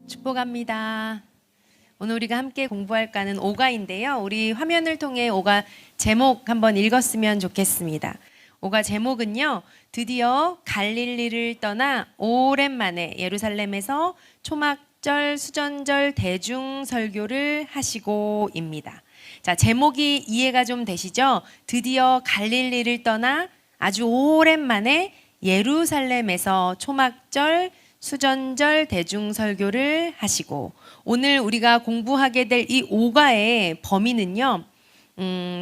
축복합니다. 오늘 우리가 함께 공부할 과는 오가인데요. 우리 화면을 통해 오가 제목 한번 읽었으면 좋겠습니다. 오가 제목은요. 드디어 갈릴리를 떠나 오랜만에 예루살렘에서 초막절, 수전절 대중 설교를 하시고입니다. 자, 제목이 이해가 좀 되시죠? 드디어 갈릴리를 떠나 아주 오랜만에 예루살렘에서 초막절, 수전절 대중 설교를 하시고, 오늘 우리가 공부하게 될 이 오가의 범위는요,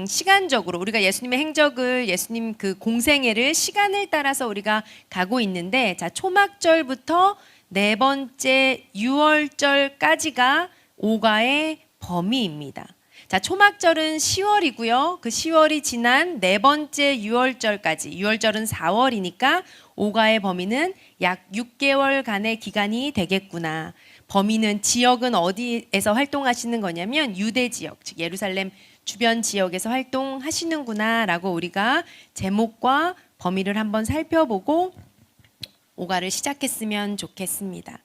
시간적으로 우리가 예수님의 행적을, 예수님 그 공생애를 시간을 따라서 우리가 가고 있는데, 자, 초막절부터 네 번째 유월절까지가 오가의 범위입니다. 자, 초막절은 10월이고요. 그 10월이 지난 네 번째 유월절까지, 유월절은 4월이니까 오가의 범위는 약 6개월간의 기간이 되겠구나. 범위는 지역은 어디에서 활동하시는 거냐면 유대 지역, 즉 예루살렘 주변 지역에서 활동하시는구나 라고 우리가 제목과 범위를 한번 살펴보고 오가를 시작했으면 좋겠습니다.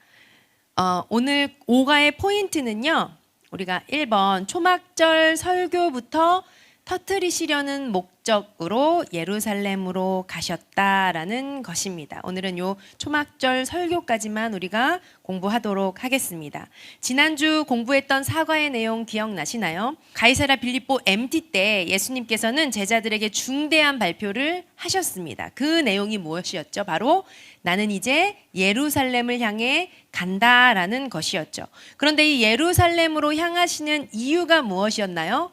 오늘 오가의 포인트는요. 우리가 1번 초막절 설교부터 터뜨리시려는 목적으로 예루살렘으로 가셨다라는 것입니다. 오늘은 요 초막절 설교까지만 우리가 공부하도록 하겠습니다. 지난주 공부했던 사과의 내용 기억나시나요? 가이사랴 빌립보 MT 때 예수님께서는 제자들에게 중대한 발표를 하셨습니다. 그 내용이 무엇이었죠? 바로 나는 이제 예루살렘을 향해 간다라는 것이었죠. 그런데 이 예루살렘으로 향하시는 이유가 무엇이었나요?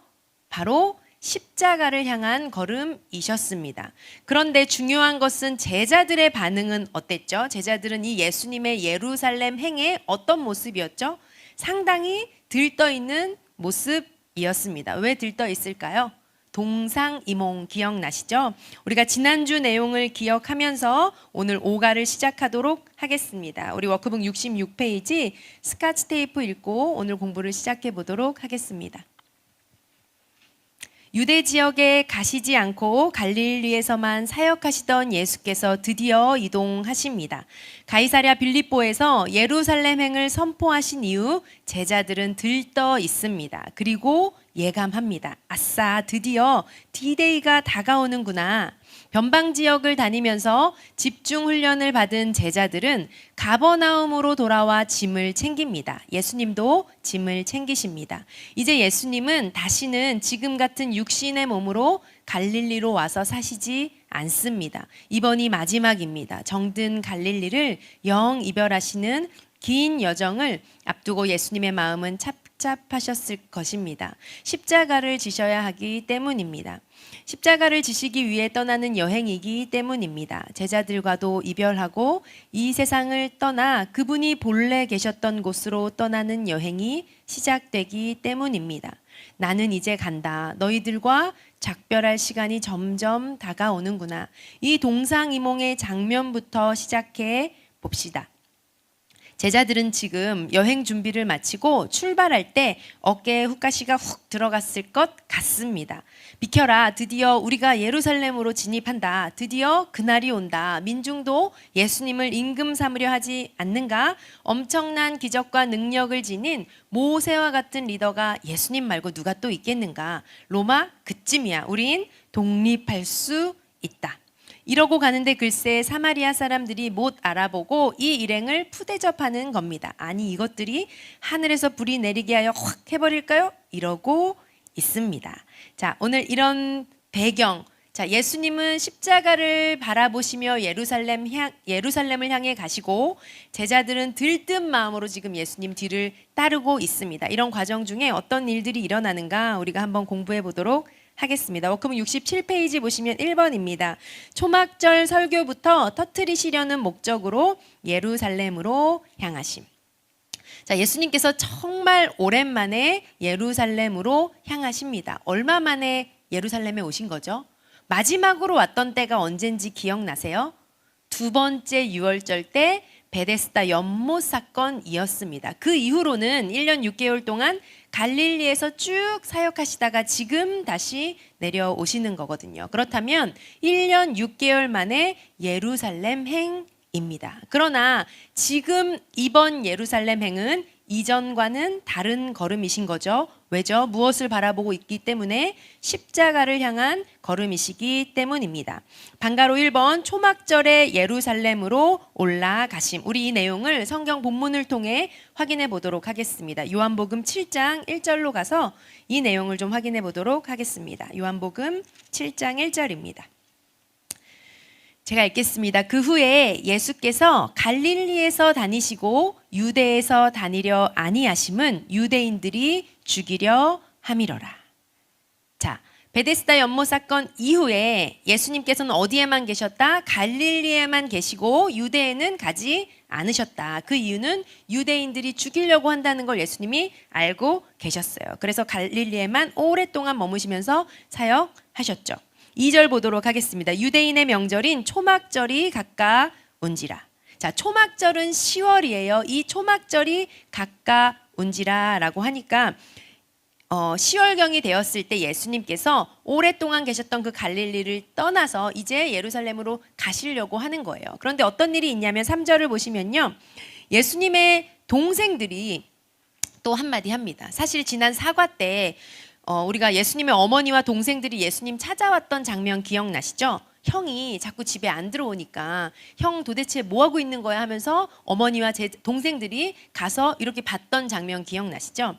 바로 십자가를 향한 걸음이셨습니다. 그런데 중요한 것은 제자들의 반응은 어땠죠? 제자들은 이 예수님의 예루살렘 행에 어떤 모습이었죠? 상당히 들떠있는 모습이었습니다. 왜 들떠있을까요? 동상이몽 기억나시죠? 우리가 지난주 내용을 기억하면서 오늘 오가를 시작하도록 하겠습니다. 우리 워크북 66페이지 스카치 테이프 읽고 오늘 공부를 시작해 보도록 하겠습니다. 유대 지역에 가시지 않고 갈릴리에서만 사역하시던 예수께서 드디어 이동하십니다. 가이사랴 빌립보에서 예루살렘행을 선포하신 이후 제자들은 들떠 있습니다. 그리고 예감합니다. 아싸, 드디어 D-Day가 다가오는구나. 변방 지역을 다니면서 집중 훈련을 받은 제자들은 가버나움으로 돌아와 짐을 챙깁니다. 예수님도 짐을 챙기십니다. 이제 예수님은 다시는 지금 같은 육신의 몸으로 갈릴리로 와서 사시지 않습니다. 이번이 마지막입니다. 정든 갈릴리를 영 이별하시는 긴 여정을 앞두고 예수님의 마음은 착잡하셨을 것입니다. 십자가를 지셔야 하기 때문입니다. 십자가를 지시기 위해 떠나는 여행이기 때문입니다. 제자들과도 이별하고 이 세상을 떠나 그분이 본래 계셨던 곳으로 떠나는 여행이 시작되기 때문입니다. 나는 이제 간다. 너희들과 작별할 시간이 점점 다가오는구나. 이 동상이몽의 장면부터 시작해 봅시다. 제자들은 지금 여행 준비를 마치고 출발할 때 어깨에 훅가시가 훅 들어갔을 것 같습니다. 비켜라, 드디어 우리가 예루살렘으로 진입한다. 드디어 그날이 온다. 민중도 예수님을 임금 삼으려 하지 않는가? 엄청난 기적과 능력을 지닌 모세와 같은 리더가 예수님 말고 누가 또 있겠는가? 로마 그쯤이야. 우린 독립할 수 있다. 이러고 가는데 글쎄 사마리아 사람들이 못 알아보고 이 일행을 푸대접하는 겁니다. 아니 이것들이 하늘에서 불이 내리게 하여 확 해버릴까요? 이러고 있습니다. 자, 오늘 이런 배경. 자, 예수님은 십자가를 바라보시며 예루살렘을 향해 가시고 제자들은 들뜬 마음으로 지금 예수님 뒤를 따르고 있습니다. 이런 과정 중에 어떤 일들이 일어나는가 우리가 한번 공부해 보도록 하겠습니다. 워크북 67페이지 보시면 1번입니다. 초막절 설교부터 터뜨리시려는 목적으로 예루살렘으로 향하심. 자, 예수님께서 정말 오랜만에 예루살렘으로 향하십니다. 얼마 만에 예루살렘에 오신 거죠? 마지막으로 왔던 때가 언젠지 기억나세요? 두 번째 유월절 때 베데스다 연못 사건이었습니다. 그 이후로는 1년 6개월 동안 갈릴리에서 쭉 사역하시다가 지금 다시 내려오시는 거거든요. 그렇다면 1년 6개월 만에 예루살렘 행입니다. 그러나 지금 이번 예루살렘 행은 이전과는 다른 걸음이신 거죠. 왜죠? 무엇을 바라보고 있기 때문에 십자가를 향한 걸음이시기 때문입니다. 방가로 1번 초막절에 예루살렘으로 올라가심. 우리 이 내용을 성경 본문을 통해 확인해 보도록 하겠습니다. 요한복음 7장 1절로 가서 이 내용을 좀 확인해 보도록 하겠습니다. 요한복음 7장 1절입니다. 제가 읽겠습니다. 그 후에 예수께서 갈릴리에서 다니시고 유대에서 다니려 아니하심은 유대인들이 죽이려 함이러라. 자, 베데스다 연못 사건 이후에 예수님께서는 어디에만 계셨다? 갈릴리에만 계시고 유대에는 가지 않으셨다. 그 이유는 유대인들이 죽이려고 한다는 걸 예수님이 알고 계셨어요. 그래서 갈릴리에만 오랫동안 머무시면서 사역하셨죠. 2절 보도록 하겠습니다. 유대인의 명절인 초막절이 가까운지라. 자, 초막절은 10월이에요. 이 초막절이 가까운지라라고 하니까 10월경이 되었을 때 예수님께서 오랫동안 계셨던 그 갈릴리를 떠나서 이제 예루살렘으로 가시려고 하는 거예요. 그런데 어떤 일이 있냐면 3절을 보시면요. 예수님의 동생들이 또 한마디 합니다. 사실 지난 사과 때 우리가 예수님의 어머니와 동생들이 예수님 찾아왔던 장면 기억나시죠? 형이 자꾸 집에 안 들어오니까 형 도대체 뭐하고 있는 거야 하면서 어머니와 제 동생들이 가서 이렇게 봤던 장면 기억나시죠?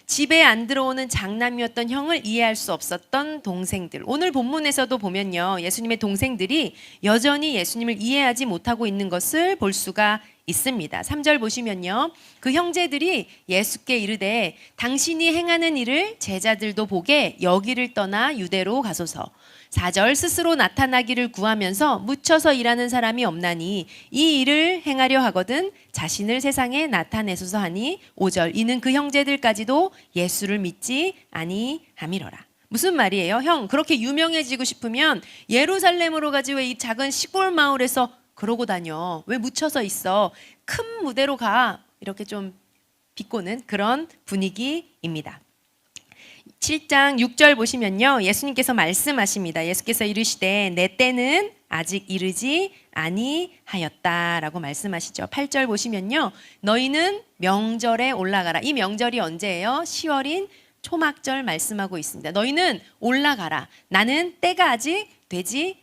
집에 안 들어오는 장남이었던 형을 이해할 수 없었던 동생들. 오늘 본문에서도 보면요. 예수님의 동생들이 여전히 예수님을 이해하지 못하고 있는 것을 볼 수가 있습니다. 3절 보시면요. 그 형제들이 예수께 이르되 당신이 행하는 일을 제자들도 보게 여기를 떠나 유대로 가소서. 4절 스스로 나타나기를 구하면서 묻혀서 일하는 사람이 없나니 이 일을 행하려 하거든 자신을 세상에 나타내소서 하니 5절 이는 그 형제들까지도 예수를 믿지 아니함이러라. 무슨 말이에요? 형 그렇게 유명해지고 싶으면 예루살렘으로 가지 왜 이 작은 시골 마을에서 그러고 다녀? 왜 묻혀서 있어? 큰 무대로 가. 이렇게 좀 비꼬는 그런 분위기입니다. 7장 6절 보시면요. 예수님께서 말씀하십니다. 예수께서 이르시되 내 때는 아직 이르지 아니하였다라고 말씀하시죠. 8절 보시면요. 너희는 명절에 올라가라. 이 명절이 언제예요? 10월인 초막절 말씀하고 있습니다. 너희는 올라가라. 나는 때가 아직 되지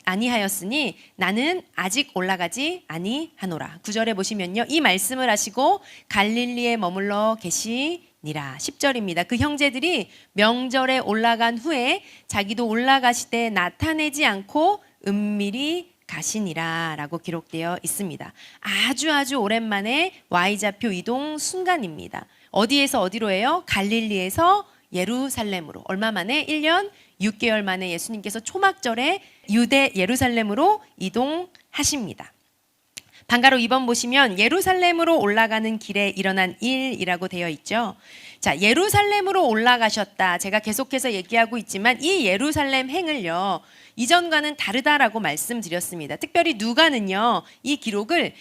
아니하였으니 나는 아직 올라가지 아니하노라. 9절에 보시면요. 이 말씀을 하시고 갈릴리에 머물러 계시니라. 10절입니다. 그 형제들이 명절에 올라간 후에 자기도 올라가시되 나타내지 않고 은밀히 가시니라 라고 기록되어 있습니다. 아주 오랜만에 Y좌표 이동 순간입니다. 어디에서 어디로 해요? 갈릴리에서 예루살렘으로. 얼마 만에? 1년 6개월 만에 예수님께서 초막절에 유대 예루살렘으로 이동하십니다. 방가로 2번 보시면 예루살렘으로 올라가는 길에 일어난 일이라고 되어 있죠. 자, 예루살렘으로 올라가셨다. 제가 계속해서 얘기하고 있지만 이 예루살렘 행을요. 이전과는 다르다라고 말씀드렸습니다. 특별히 누가는요. 이 기록을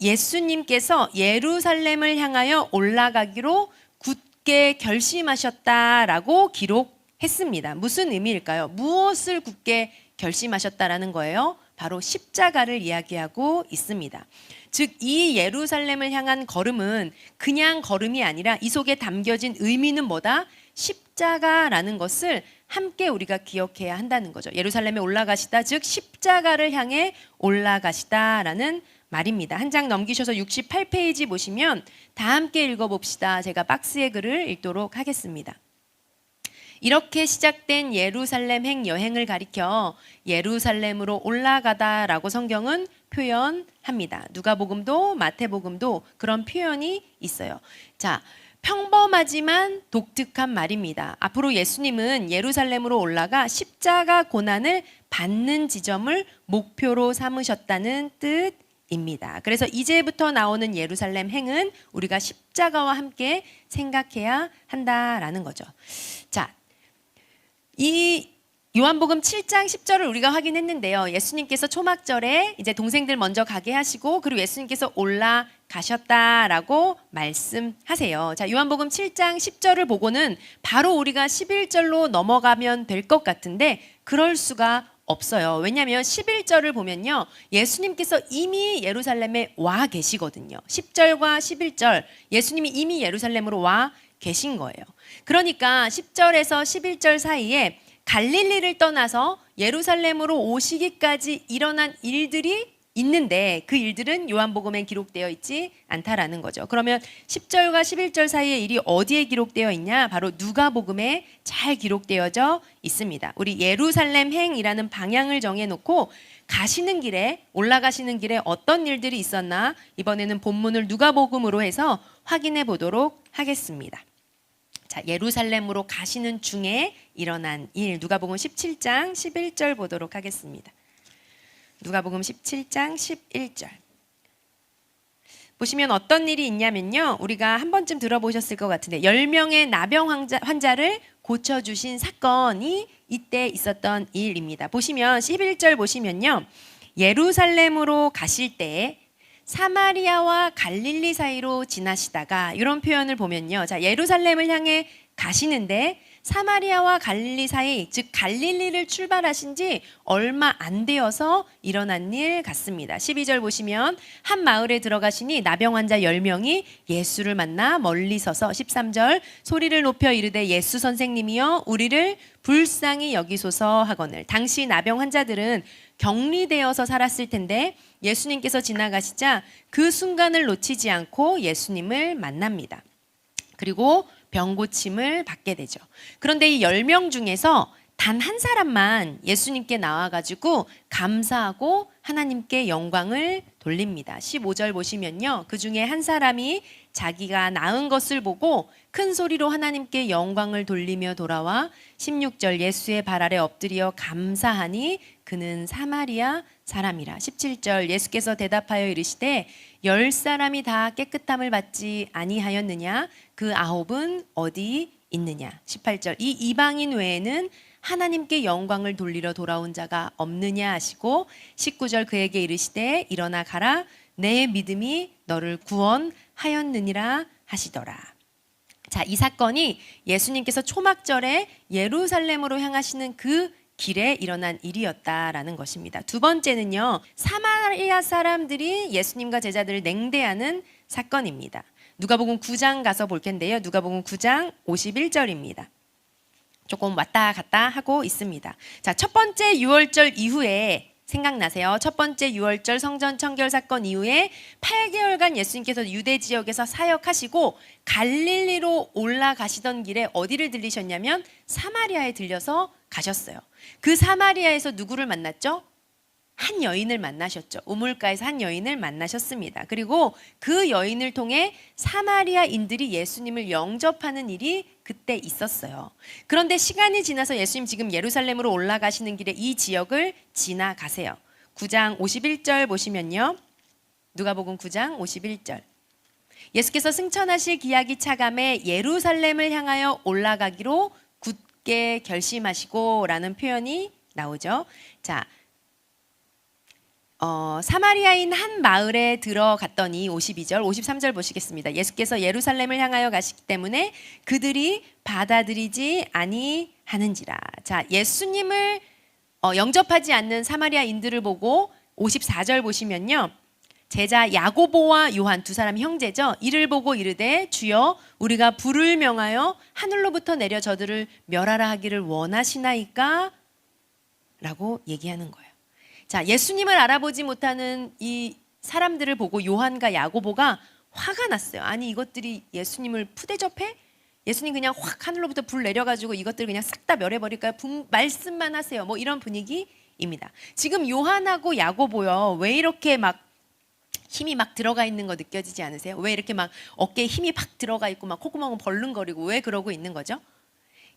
예수님께서 예루살렘을 향하여 올라가기로 굳게 결심하셨다라고 기록했습니다. 무슨 의미일까요? 무엇을 굳게 결심하셨다라는 거예요? 바로 십자가를 이야기하고 있습니다. 즉, 이 예루살렘을 향한 걸음은 그냥 걸음이 아니라 이 속에 담겨진 의미는 뭐다? 십자가라는 것을 함께 우리가 기억해야 한다는 거죠. 예루살렘에 올라가시다, 즉 십자가를 향해 올라가시다라는 말입니다. 한 장 넘기셔서 68페이지 보시면 다 함께 읽어봅시다. 제가 박스의 글을 읽도록 하겠습니다. 이렇게 시작된 예루살렘 행 여행을 가리켜 예루살렘으로 올라가다라고 성경은 표현합니다. 누가복음도 마태복음도 그런 표현이 있어요. 자, 평범하지만 독특한 말입니다. 앞으로 예수님은 예루살렘으로 올라가 십자가 고난을 받는 지점을 목표로 삼으셨다는 뜻입니다. 그래서 이제부터 나오는 예루살렘 행은 우리가 십자가와 함께 생각해야 한다라는 거죠. 자, 이 요한복음 7장 10절을 우리가 확인했는데요. 예수님께서 초막절에 이제 동생들 먼저 가게 하시고 그리고 예수님께서 올라가셨다라고 말씀하세요. 자, 요한복음 7장 10절을 보고는 바로 우리가 11절로 넘어가면 될 것 같은데 그럴 수가 없어요. 왜냐하면 11절을 보면요. 예수님께서 이미 예루살렘에 와 계시거든요. 10절과 11절 예수님이 이미 예루살렘으로 와 계신 거예요. 그러니까 10절에서 11절 사이에 갈릴리를 떠나서 예루살렘으로 오시기까지 일어난 일들이 있는데 그 일들은 요한복음에 기록되어 있지 않다라는 거죠. 그러면 10절과 11절 사이의 일이 어디에 기록되어 있냐? 바로 누가복음에 잘 기록되어져 있습니다. 우리 예루살렘 행이라는 방향을 정해놓고 가시는 길에 올라가시는 길에 어떤 일들이 있었나 이번에는 본문을 누가복음으로 해서 확인해 보도록 하겠습니다. 자, 예루살렘으로 가시는 중에 일어난 일 누가복음 17장 11절 보도록 하겠습니다. 누가복음 17장 11절 보시면 어떤 일이 있냐면요. 우리가 한 번쯤 들어보셨을 것 같은데 10명의 나병 환자를 고쳐주신 사건이 이때 있었던 일입니다. 보시면 11절 보시면요. 예루살렘으로 가실 때 사마리아와 갈릴리 사이로 지나시다가 이런 표현을 보면요. 자, 예루살렘을 향해 가시는데 사마리아와 갈릴리 사이, 즉 갈릴리를 출발하신 지 얼마 안 되어서 일어난 일 같습니다. 12절 보시면 한 마을에 들어가시니 나병 환자 10명이 예수를 만나 멀리 서서 13절 소리를 높여 이르되 예수 선생님이여 우리를 불쌍히 여기소서 하거늘. 당시 나병 환자들은 격리되어서 살았을 텐데 예수님께서 지나가시자 그 순간을 놓치지 않고 예수님을 만납니다. 그리고 병 고침을 받게 되죠. 그런데 이 10명 중에서 단 한 사람만 예수님께 나와가지고 감사하고 하나님께 영광을 돌립니다. 15절 보시면요. 그 중에 한 사람이 자기가 나은 것을 보고 큰 소리로 하나님께 영광을 돌리며 돌아와 16절 예수의 발 아래 엎드려 감사하니 그는 사마리아 사람이라. 17절 예수께서 대답하여 이르시되 10사람이 다 깨끗함을 받지 아니하였느냐 그 9은 어디 있느냐. 18절 이 이방인 외에는 하나님께 영광을 돌리러 돌아온 자가 없느냐 하시고 19절 그에게 이르시되 일어나 가라 내 믿음이 너를 구원하였느니라 하시더라. 자, 이 사건이 예수님께서 초막절에 예루살렘으로 향하시는 그 길에 일어난 일이었다라는 것입니다. 두 번째는요. 사마리아 사람들이 예수님과 제자들을 냉대하는 사건입니다. 누가복음 9장 가서 볼 텐데요. 누가복음 9장 51절입니다. 조금 왔다 갔다 하고 있습니다. 자, 첫 번째 유월절 이후에 생각나세요? 첫 번째 유월절 성전 청결 사건 이후에 8개월간 예수님께서 유대 지역에서 사역하시고 갈릴리로 올라가시던 길에 어디를 들리셨냐면 사마리아에 들려서 가셨어요. 그 사마리아에서 누구를 만났죠? 한 여인을 만나셨죠. 우물가에서 한 여인을 만나셨습니다. 그리고 그 여인을 통해 사마리아인들이 예수님을 영접하는 일이 그때 있었어요. 그런데 시간이 지나서 예수님 지금 예루살렘으로 올라가시는 길에 이 지역을 지나가세요. 9장 51절 보시면요. 누가복음 9장 51절 예수께서 승천하실 기약이 차감해 예루살렘을 향하여 올라가기로 굳게 결심하시고 라는 표현이 나오죠. 자, 사마리아인 한 마을에 들어갔더니 52절, 53절 보시겠습니다. 예수께서 예루살렘을 향하여 가시기 때문에 그들이 받아들이지 아니하는지라. 자, 예수님을 영접하지 않는 사마리아인들을 보고 54절 보시면요. 제자 야고보와 요한 두 사람 형제죠. 이를 보고 이르되 주여 우리가 불을 명하여 하늘로부터 내려 저들을 멸하라 하기를 원하시나이까? 라고 얘기하는 거예요. 자, 예수님을 알아보지 못하는 이 사람들을 보고 요한과 야고보가 화가 났어요. 아니 이것들이 예수님을 푸대접해? 예수님 그냥 확 하늘로부터 불 내려가지고 이것들 그냥 싹 다 멸해버릴까요? 말씀만 하세요. 뭐 이런 분위기입니다. 지금 요한하고 야고보요. 왜 이렇게 막 힘이 막 들어가 있는 거 느껴지지 않으세요? 왜 이렇게 막 어깨에 힘이 팍 들어가 있고 막 콧구멍은 벌렁거리고 왜 그러고 있는 거죠?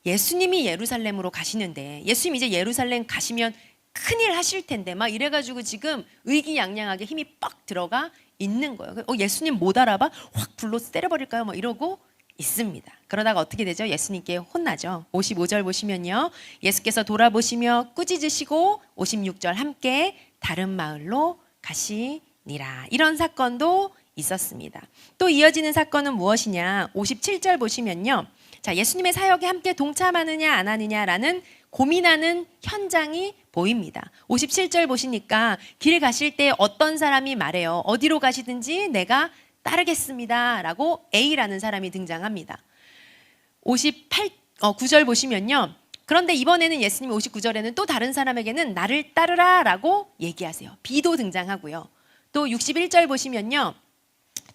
예수님이 예루살렘으로 가시는데 예수님 이제 예루살렘 가시면 큰일 하실 텐데 막 이래가지고 지금 의기양양하게 힘이 빡 들어가 있는 거예요. 예수님 못 알아봐? 확 불로 때려버릴까요? 뭐 이러고 있습니다. 그러다가 어떻게 되죠? 예수님께 혼나죠. 55절 보시면요. 예수께서 돌아보시며 꾸짖으시고 56절 함께 다른 마을로 가시니라. 이런 사건도 있었습니다. 또 이어지는 사건은 무엇이냐? 57절 보시면요. 자, 예수님의 사역에 함께 동참하느냐 안 하느냐라는 고민하는 현장이 보입니다. 57절 보시니까 길 가실 때 어떤 사람이 말해요. 어디로 가시든지 내가 따르겠습니다 라고 A라는 사람이 등장합니다. 9절 보시면요. 그런데 이번에는 예수님이 59절에는 또 다른 사람에게는 나를 따르라 라고 얘기하세요. B도 등장하고요. 또 61절 보시면요.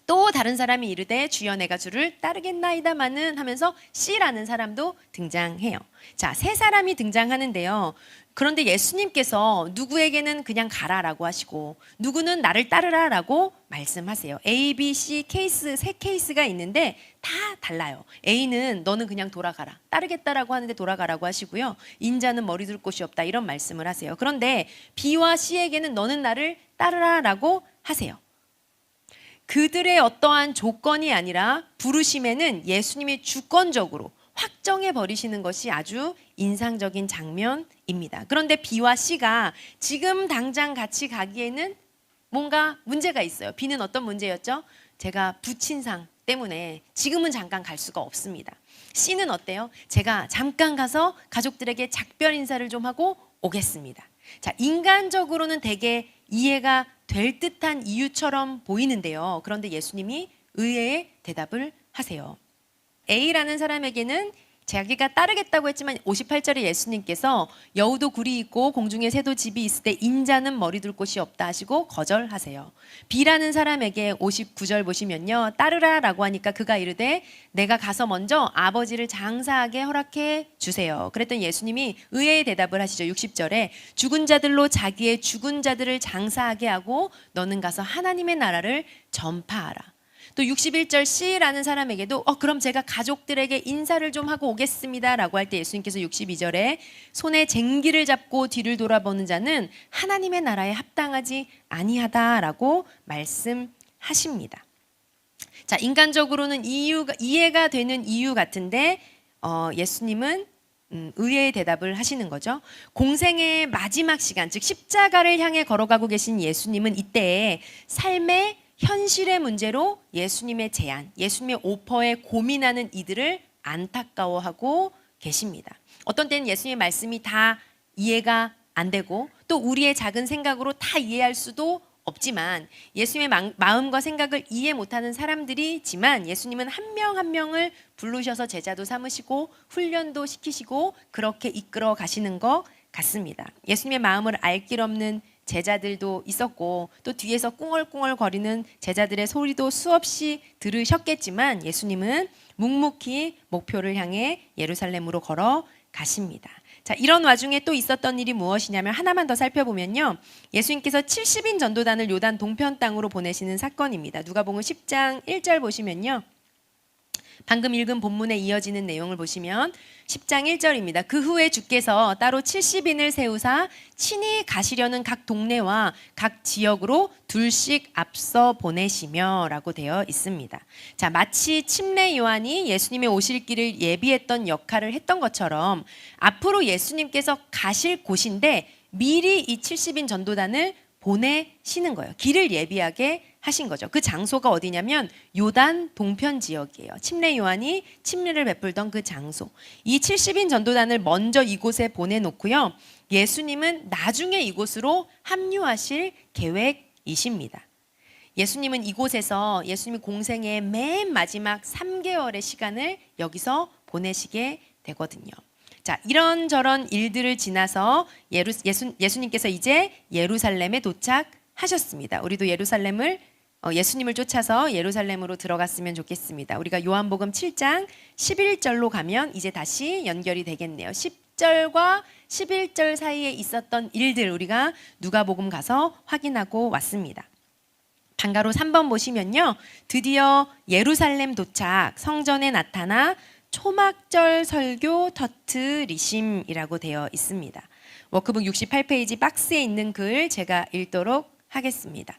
또 다른 사람이 이르되 주여 내가 주를 따르겠나이다마는 하면서 C라는 사람도 등장해요. 자, 세 사람이 등장하는데요. 그런데 예수님께서 누구에게는 그냥 가라라고 하시고 누구는 나를 따르라라고 말씀하세요. A, B, C 케이스, 세 케이스가 있는데 다 달라요. A는 너는 그냥 돌아가라. 따르겠다라고 하는데 돌아가라고 하시고요. 인자는 머리 둘 곳이 없다 이런 말씀을 하세요. 그런데 B와 C에게는 너는 나를 따르라라고 하세요. 그들의 어떠한 조건이 아니라 부르심에는 예수님이 주권적으로 확정해 버리시는 것이 아주 인상적인 장면입니다. 그런데 B와 C가 지금 당장 같이 가기에는 뭔가 문제가 있어요. B는 어떤 문제였죠? 제가 부친상 때문에 지금은 잠깐 갈 수가 없습니다. C는 어때요? 제가 잠깐 가서 가족들에게 작별 인사를 좀 하고 오겠습니다. 자, 인간적으로는 되게 이해가 될 듯한 이유처럼 보이는데요. 그런데 예수님이 의외의 대답을 하세요. A라는 사람에게는 자기가 따르겠다고 했지만 58절에 예수님께서 여우도 굴이 있고 공중에 새도 집이 있을 때 인자는 머리 둘 곳이 없다 하시고 거절하세요. B라는 사람에게 59절 보시면요. 따르라라고 하니까 그가 이르되 내가 가서 먼저 아버지를 장사하게 허락해 주세요. 그랬더니 예수님이 의외의 대답을 하시죠. 60절에 죽은 자들로 자기의 죽은 자들을 장사하게 하고 너는 가서 하나님의 나라를 전파하라. 또 61절 C라는 사람에게도 그럼 제가 가족들에게 인사를 좀 하고 오겠습니다 라고 할 때 예수님께서 62절에 손에 쟁기를 잡고 뒤를 돌아보는 자는 하나님의 나라에 합당하지 아니하다라고 말씀하십니다. 자, 인간적으로는 이해가 되는 이유 같은데 예수님은 의외의 대답을 하시는 거죠. 공생의 마지막 시간, 즉 십자가를 향해 걸어가고 계신 예수님은 이때에 삶의 현실의 문제로 예수님의 제안, 예수님의 오퍼에 고민하는 이들을 안타까워하고 계십니다. 어떤 때는 예수님의 말씀이 다 이해가 안 되고 또 우리의 작은 생각으로 다 이해할 수도 없지만 예수님의 마음과 생각을 이해 못하는 사람들이지만 예수님은 한 명 한 명을 부르셔서 제자도 삼으시고 훈련도 시키시고 그렇게 이끌어 가시는 것 같습니다. 예수님의 마음을 알 길 없는 제자들도 있었고 또 뒤에서 꿍얼꿍얼 거리는 제자들의 소리도 수없이 들으셨겠지만 예수님은 묵묵히 목표를 향해 예루살렘으로 걸어 가십니다. 자, 이런 와중에 또 있었던 일이 무엇이냐면 하나만 더 살펴보면요. 예수님께서 70인 전도단을 요단 동편 땅으로 보내시는 사건입니다. 누가복음 10장 1절 보시면요. 방금 읽은 본문에 이어지는 내용을 보시면 10장 1절입니다. 그 후에 주께서 따로 70인을 세우사 친히 가시려는 각 동네와 각 지역으로 둘씩 앞서 보내시며 라고 되어 있습니다. 자, 마치 침례 요한이 예수님의 오실 길을 예비했던 역할을 했던 것처럼 앞으로 예수님께서 가실 곳인데 미리 이 70인 전도단을 보내시는 거예요. 길을 예비하게 하신 거죠. 그 장소가 어디냐면 요단 동편 지역이에요. 침례 요한이 침례를 베풀던 그 장소. 이 70인 전도단을 먼저 이곳에 보내놓고요. 예수님은 나중에 이곳으로 합류하실 계획이십니다. 예수님은 이곳에서 예수님이 공생의 맨 마지막 3개월의 시간을 여기서 보내시게 되거든요. 자, 이런저런 일들을 지나서 예수님께서 이제 예루살렘에 도착하셨습니다. 우리도 예수님을 쫓아서 예루살렘으로 들어갔으면 좋겠습니다. 우리가 요한복음 7장 11절로 가면 이제 다시 연결이 되겠네요. 10절과 11절 사이에 있었던 일들 우리가 누가복음 가서 확인하고 왔습니다. 방가로 3번 보시면요. 드디어 예루살렘 도착, 성전에 나타나 초막절 설교 터트리심이라고 되어 있습니다. 워크북 68페이지 박스에 있는 글 제가 읽도록 하겠습니다.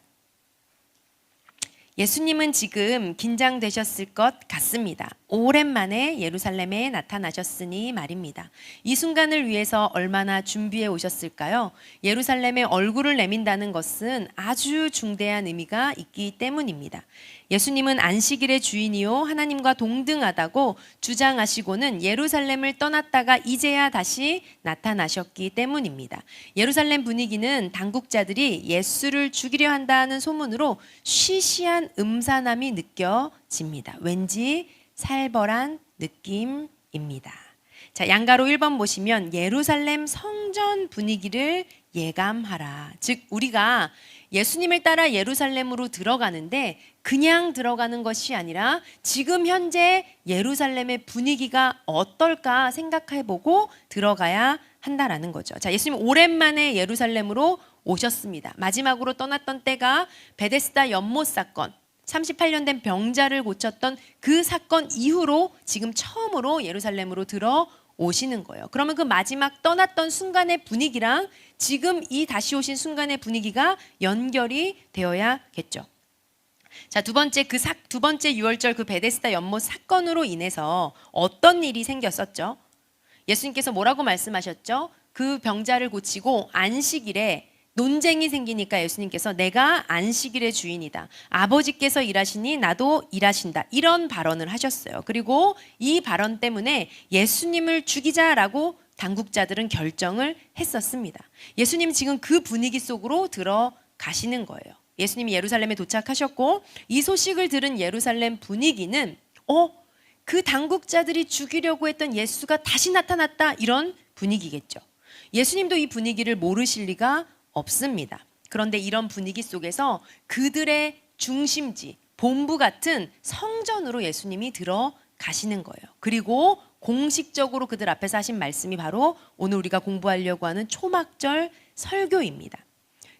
예수님은 지금 긴장되셨을 것 같습니다. 오랜만에 예루살렘에 나타나셨으니 말입니다. 이 순간을 위해서 얼마나 준비해 오셨을까요? 예루살렘에 얼굴을 내민다는 것은 아주 중대한 의미가 있기 때문입니다. 예수님은 안식일의 주인이요 하나님과 동등하다고 주장하시고는 예루살렘을 떠났다가 이제야 다시 나타나셨기 때문입니다. 예루살렘 분위기는 당국자들이 예수를 죽이려 한다는 소문으로 시시한 음산함이 느껴집니다. 왠지 살벌한 느낌입니다. 자, 양가로 1번 보시면 예루살렘 성전 분위기를 예감하라. 즉 우리가 예수님을 따라 예루살렘으로 들어가는데 그냥 들어가는 것이 아니라 지금 현재 예루살렘의 분위기가 어떨까 생각해보고 들어가야 한다라는 거죠. 자, 예수님 오랜만에 예루살렘으로 오셨습니다. 마지막으로 떠났던 때가 베데스다 연못 사건, 38년 된 병자를 고쳤던 그 사건 이후로 지금 처음으로 예루살렘으로 들어오시는 거예요. 그러면 그 마지막 떠났던 순간의 분위기랑 지금 이 다시 오신 순간의 분위기가 연결이 되어야겠죠. 자, 두 번째 유월절 그 베데스다 연못 사건으로 인해서 어떤 일이 생겼었죠? 예수님께서 뭐라고 말씀하셨죠? 그 병자를 고치고 안식일에 논쟁이 생기니까 예수님께서 내가 안식일의 주인이다. 아버지께서 일하시니 나도 일하신다. 이런 발언을 하셨어요. 그리고 이 발언 때문에 예수님을 죽이자라고 당국자들은 결정을 했었습니다. 예수님 지금 그 분위기 속으로 들어가시는 거예요. 예수님이 예루살렘에 도착하셨고 이 소식을 들은 예루살렘 분위기는 그 당국자들이 죽이려고 했던 예수가 다시 나타났다. 이런 분위기겠죠. 예수님도 이 분위기를 모르실 리가 없습니다. 그런데 이런 분위기 속에서 그들의 중심지, 본부 같은 성전으로 예수님이 들어가시는 거예요. 그리고 공식적으로 그들 앞에서 하신 말씀이 바로 오늘 우리가 공부하려고 하는 초막절 설교입니다.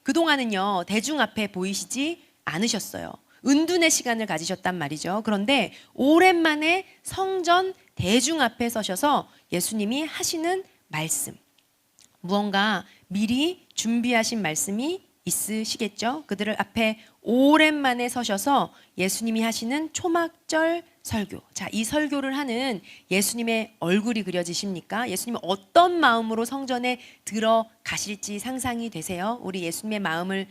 그동안은요, 대중 앞에 보이시지 않으셨어요. 은둔의 시간을 가지셨단 말이죠. 그런데 오랜만에 성전 대중 앞에 서셔서 예수님이 하시는 말씀, 무언가 미리 준비하신 말씀이 있으시겠죠? 그들을 앞에 오랜만에 서셔서 예수님이 하시는 초막절 설교. 자, 이 설교를 하는 예수님의 얼굴이 그려지십니까? 예수님은 어떤 마음으로 성전에 들어가실지 상상이 되세요? 우리 예수님의 마음을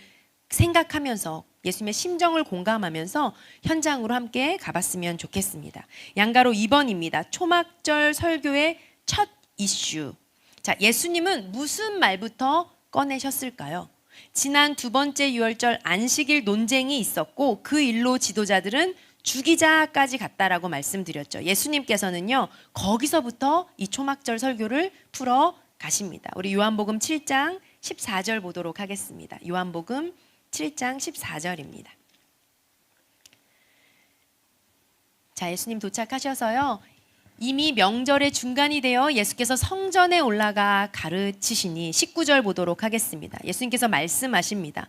생각하면서 예수님의 심정을 공감하면서 현장으로 함께 가봤으면 좋겠습니다. 양가로 2번입니다. 초막절 설교의 첫 이슈. 자, 예수님은 무슨 말부터 꺼내셨을까요? 지난 두 번째 유월절 안식일 논쟁이 있었고 그 일로 지도자들은 죽이자까지 갔다라고 말씀드렸죠. 예수님께서는요, 거기서부터 이 초막절 설교를 풀어 가십니다. 우리 요한복음 7장 14절 보도록 하겠습니다. 요한복음 7장 14절입니다. 자, 예수님 도착하셔서요, 이미 명절의 중간이 되어 예수께서 성전에 올라가 가르치시니 19절 보도록 하겠습니다. 예수님께서 말씀하십니다.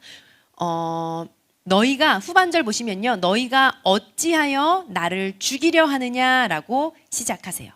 너희가 후반절 보시면요, 너희가 어찌하여 나를 죽이려 하느냐라고 시작하세요.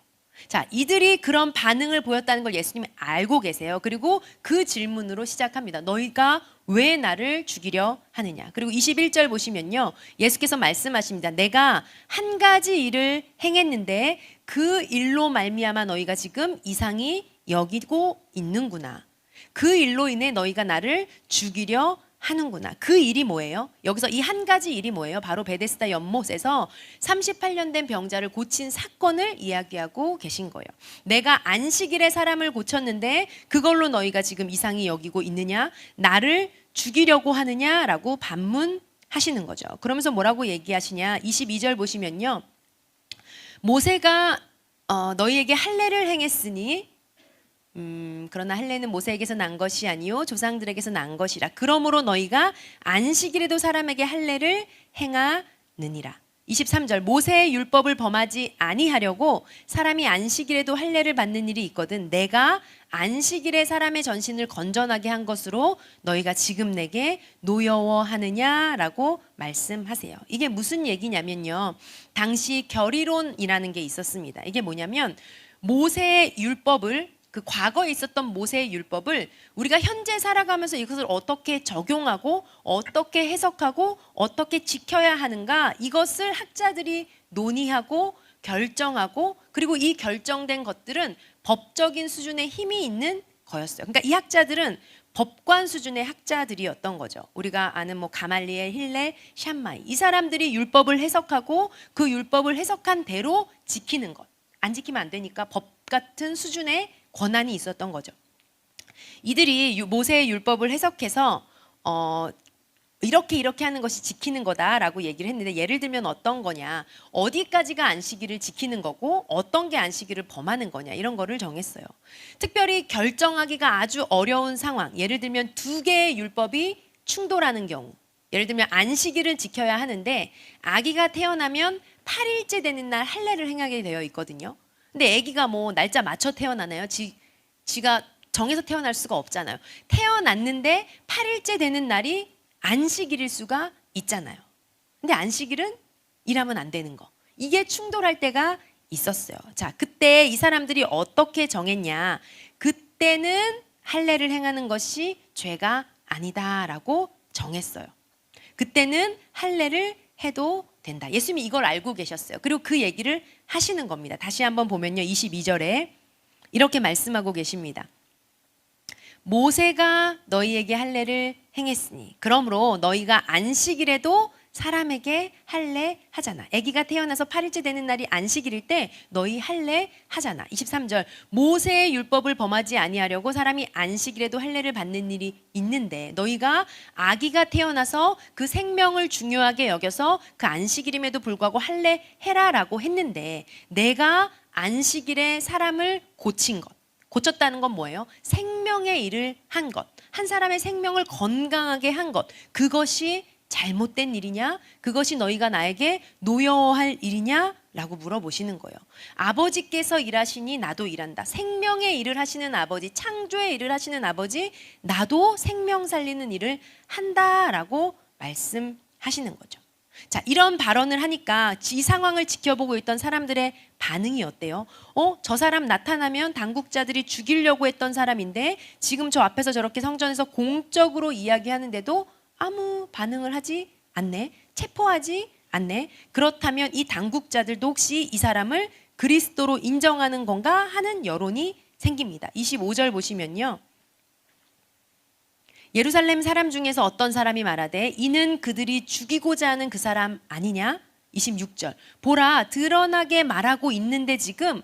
자, 이들이 그런 반응을 보였다는 걸 예수님이 알고 계세요. 그리고 그 질문으로 시작합니다. 너희가 왜 나를 죽이려 하느냐. 그리고 21절 보시면요, 예수께서 말씀하십니다. 내가 한 가지 일을 행했는데 그 일로 말미암아 너희가 지금 이상히 여기고 있는구나. 그 일로 인해 너희가 나를 죽이려 하는구나. 그 일이 뭐예요? 여기서 이 한 가지 일이 뭐예요? 바로 베데스다 연못에서 38년 된 병자를 고친 사건을 이야기하고 계신 거예요. 내가 안식일에 사람을 고쳤는데 그걸로 너희가 지금 이상히 여기고 있느냐? 나를 죽이려고 하느냐라고 반문하시는 거죠. 그러면서 뭐라고 얘기하시냐? 22절 보시면요, 모세가 너희에게 할례를 행했으니 그러나 할례는 모세에게서 난 것이 아니요 조상들에게서 난 것이라. 그러므로 너희가 안식일에도 사람에게 할례를 행하느니라. 23절 모세의 율법을 범하지 아니하려고 사람이 안식일에도 할례를 받는 일이 있거든 내가 안식일에 사람의 전신을 건전하게 한 것으로 너희가 지금 내게 노여워하느냐라고 말씀하세요. 이게 무슨 얘기냐면요, 당시 결의론이라는 게 있었습니다. 이게 뭐냐면 모세의 율법을, 그 과거에 있었던 모세의 율법을 우리가 현재 살아가면서 이것을 어떻게 적용하고 어떻게 해석하고 어떻게 지켜야 하는가, 이것을 학자들이 논의하고 결정하고 그리고 이 결정된 것들은 법적인 수준의 힘이 있는 거였어요. 그러니까 이 학자들은 법관 수준의 학자들이었던 거죠. 우리가 아는 뭐 가말리엘, 힐레, 샴마이 이 사람들이 율법을 해석하고 그 율법을 해석한 대로 지키는 것. 안 지키면 안 되니까 법 같은 수준의 권한이 있었던 거죠. 이들이 모세의 율법을 해석해서 이렇게 하는 것이 지키는 거다라고 얘기를 했는데 예를 들면 어떤 거냐, 어디까지가 안식일을 지키는 거고 어떤 게 안식일을 범하는 거냐 이런 거를 정했어요. 특별히 결정하기가 아주 어려운 상황, 예를 들면 두 개의 율법이 충돌하는 경우, 예를 들면 안식일을 지켜야 하는데 아기가 태어나면 8일째 되는 날 할례를 행하게 되어 있거든요. 근데 아기가 뭐 날짜 맞춰 태어나나요? 지가 정해서 태어날 수가 없잖아요. 태어났는데 8일째 되는 날이 안식일일 수가 있잖아요. 근데 안식일은 일하면 안 되는 거. 이게 충돌할 때가 있었어요. 자, 그때 이 사람들이 어떻게 정했냐. 그때는 할례를 행하는 것이 죄가 아니다라고 정했어요. 그때는 할례를 해도 된다. 예수님이 이걸 알고 계셨어요. 그리고 그 얘기를 하시는 겁니다. 다시 한번 보면요. 22절에 이렇게 말씀하고 계십니다. 모세가 너희에게 할례를 행했으니 그러므로 너희가 안식일에도 사람에게 할례 하잖아. 아기가 태어나서 8일째 되는 날이 안식일일 때 너희 할례 하잖아. 23절 모세의 율법을 범하지 아니하려고 사람이 안식일에도 할례를 받는 일이 있는데 너희가 아기가 태어나서 그 생명을 중요하게 여겨서 그 안식일임에도 불구하고 할례 해라라고 했는데 내가 안식일에 사람을 고친 것, 고쳤다는 건 뭐예요? 생명의 일을 한 것, 한 사람의 생명을 건강하게 한 것, 그것이 잘못된 일이냐? 그것이 너희가 나에게 노여워할 일이냐? 라고 물어보시는 거예요. 아버지께서 일하시니 나도 일한다. 생명의 일을 하시는 아버지, 창조의 일을 하시는 아버지, 나도 생명 살리는 일을 한다라고 말씀하시는 거죠. 자, 이런 발언을 하니까 이 상황을 지켜보고 있던 사람들의 반응이 어때요? 저 사람 나타나면 당국자들이 죽이려고 했던 사람인데 지금 저 앞에서 저렇게 성전에서 공적으로 이야기하는데도 아무 반응을 하지 않네. 체포하지 않네. 그렇다면 이 당국자들도 혹시 이 사람을 그리스도로 인정하는 건가 하는 여론이 생깁니다. 25절 보시면요. 예루살렘 사람 중에서 어떤 사람이 말하되 이는 그들이 죽이고자 하는 그 사람 아니냐? 26절 보라 드러나게 말하고 있는데 지금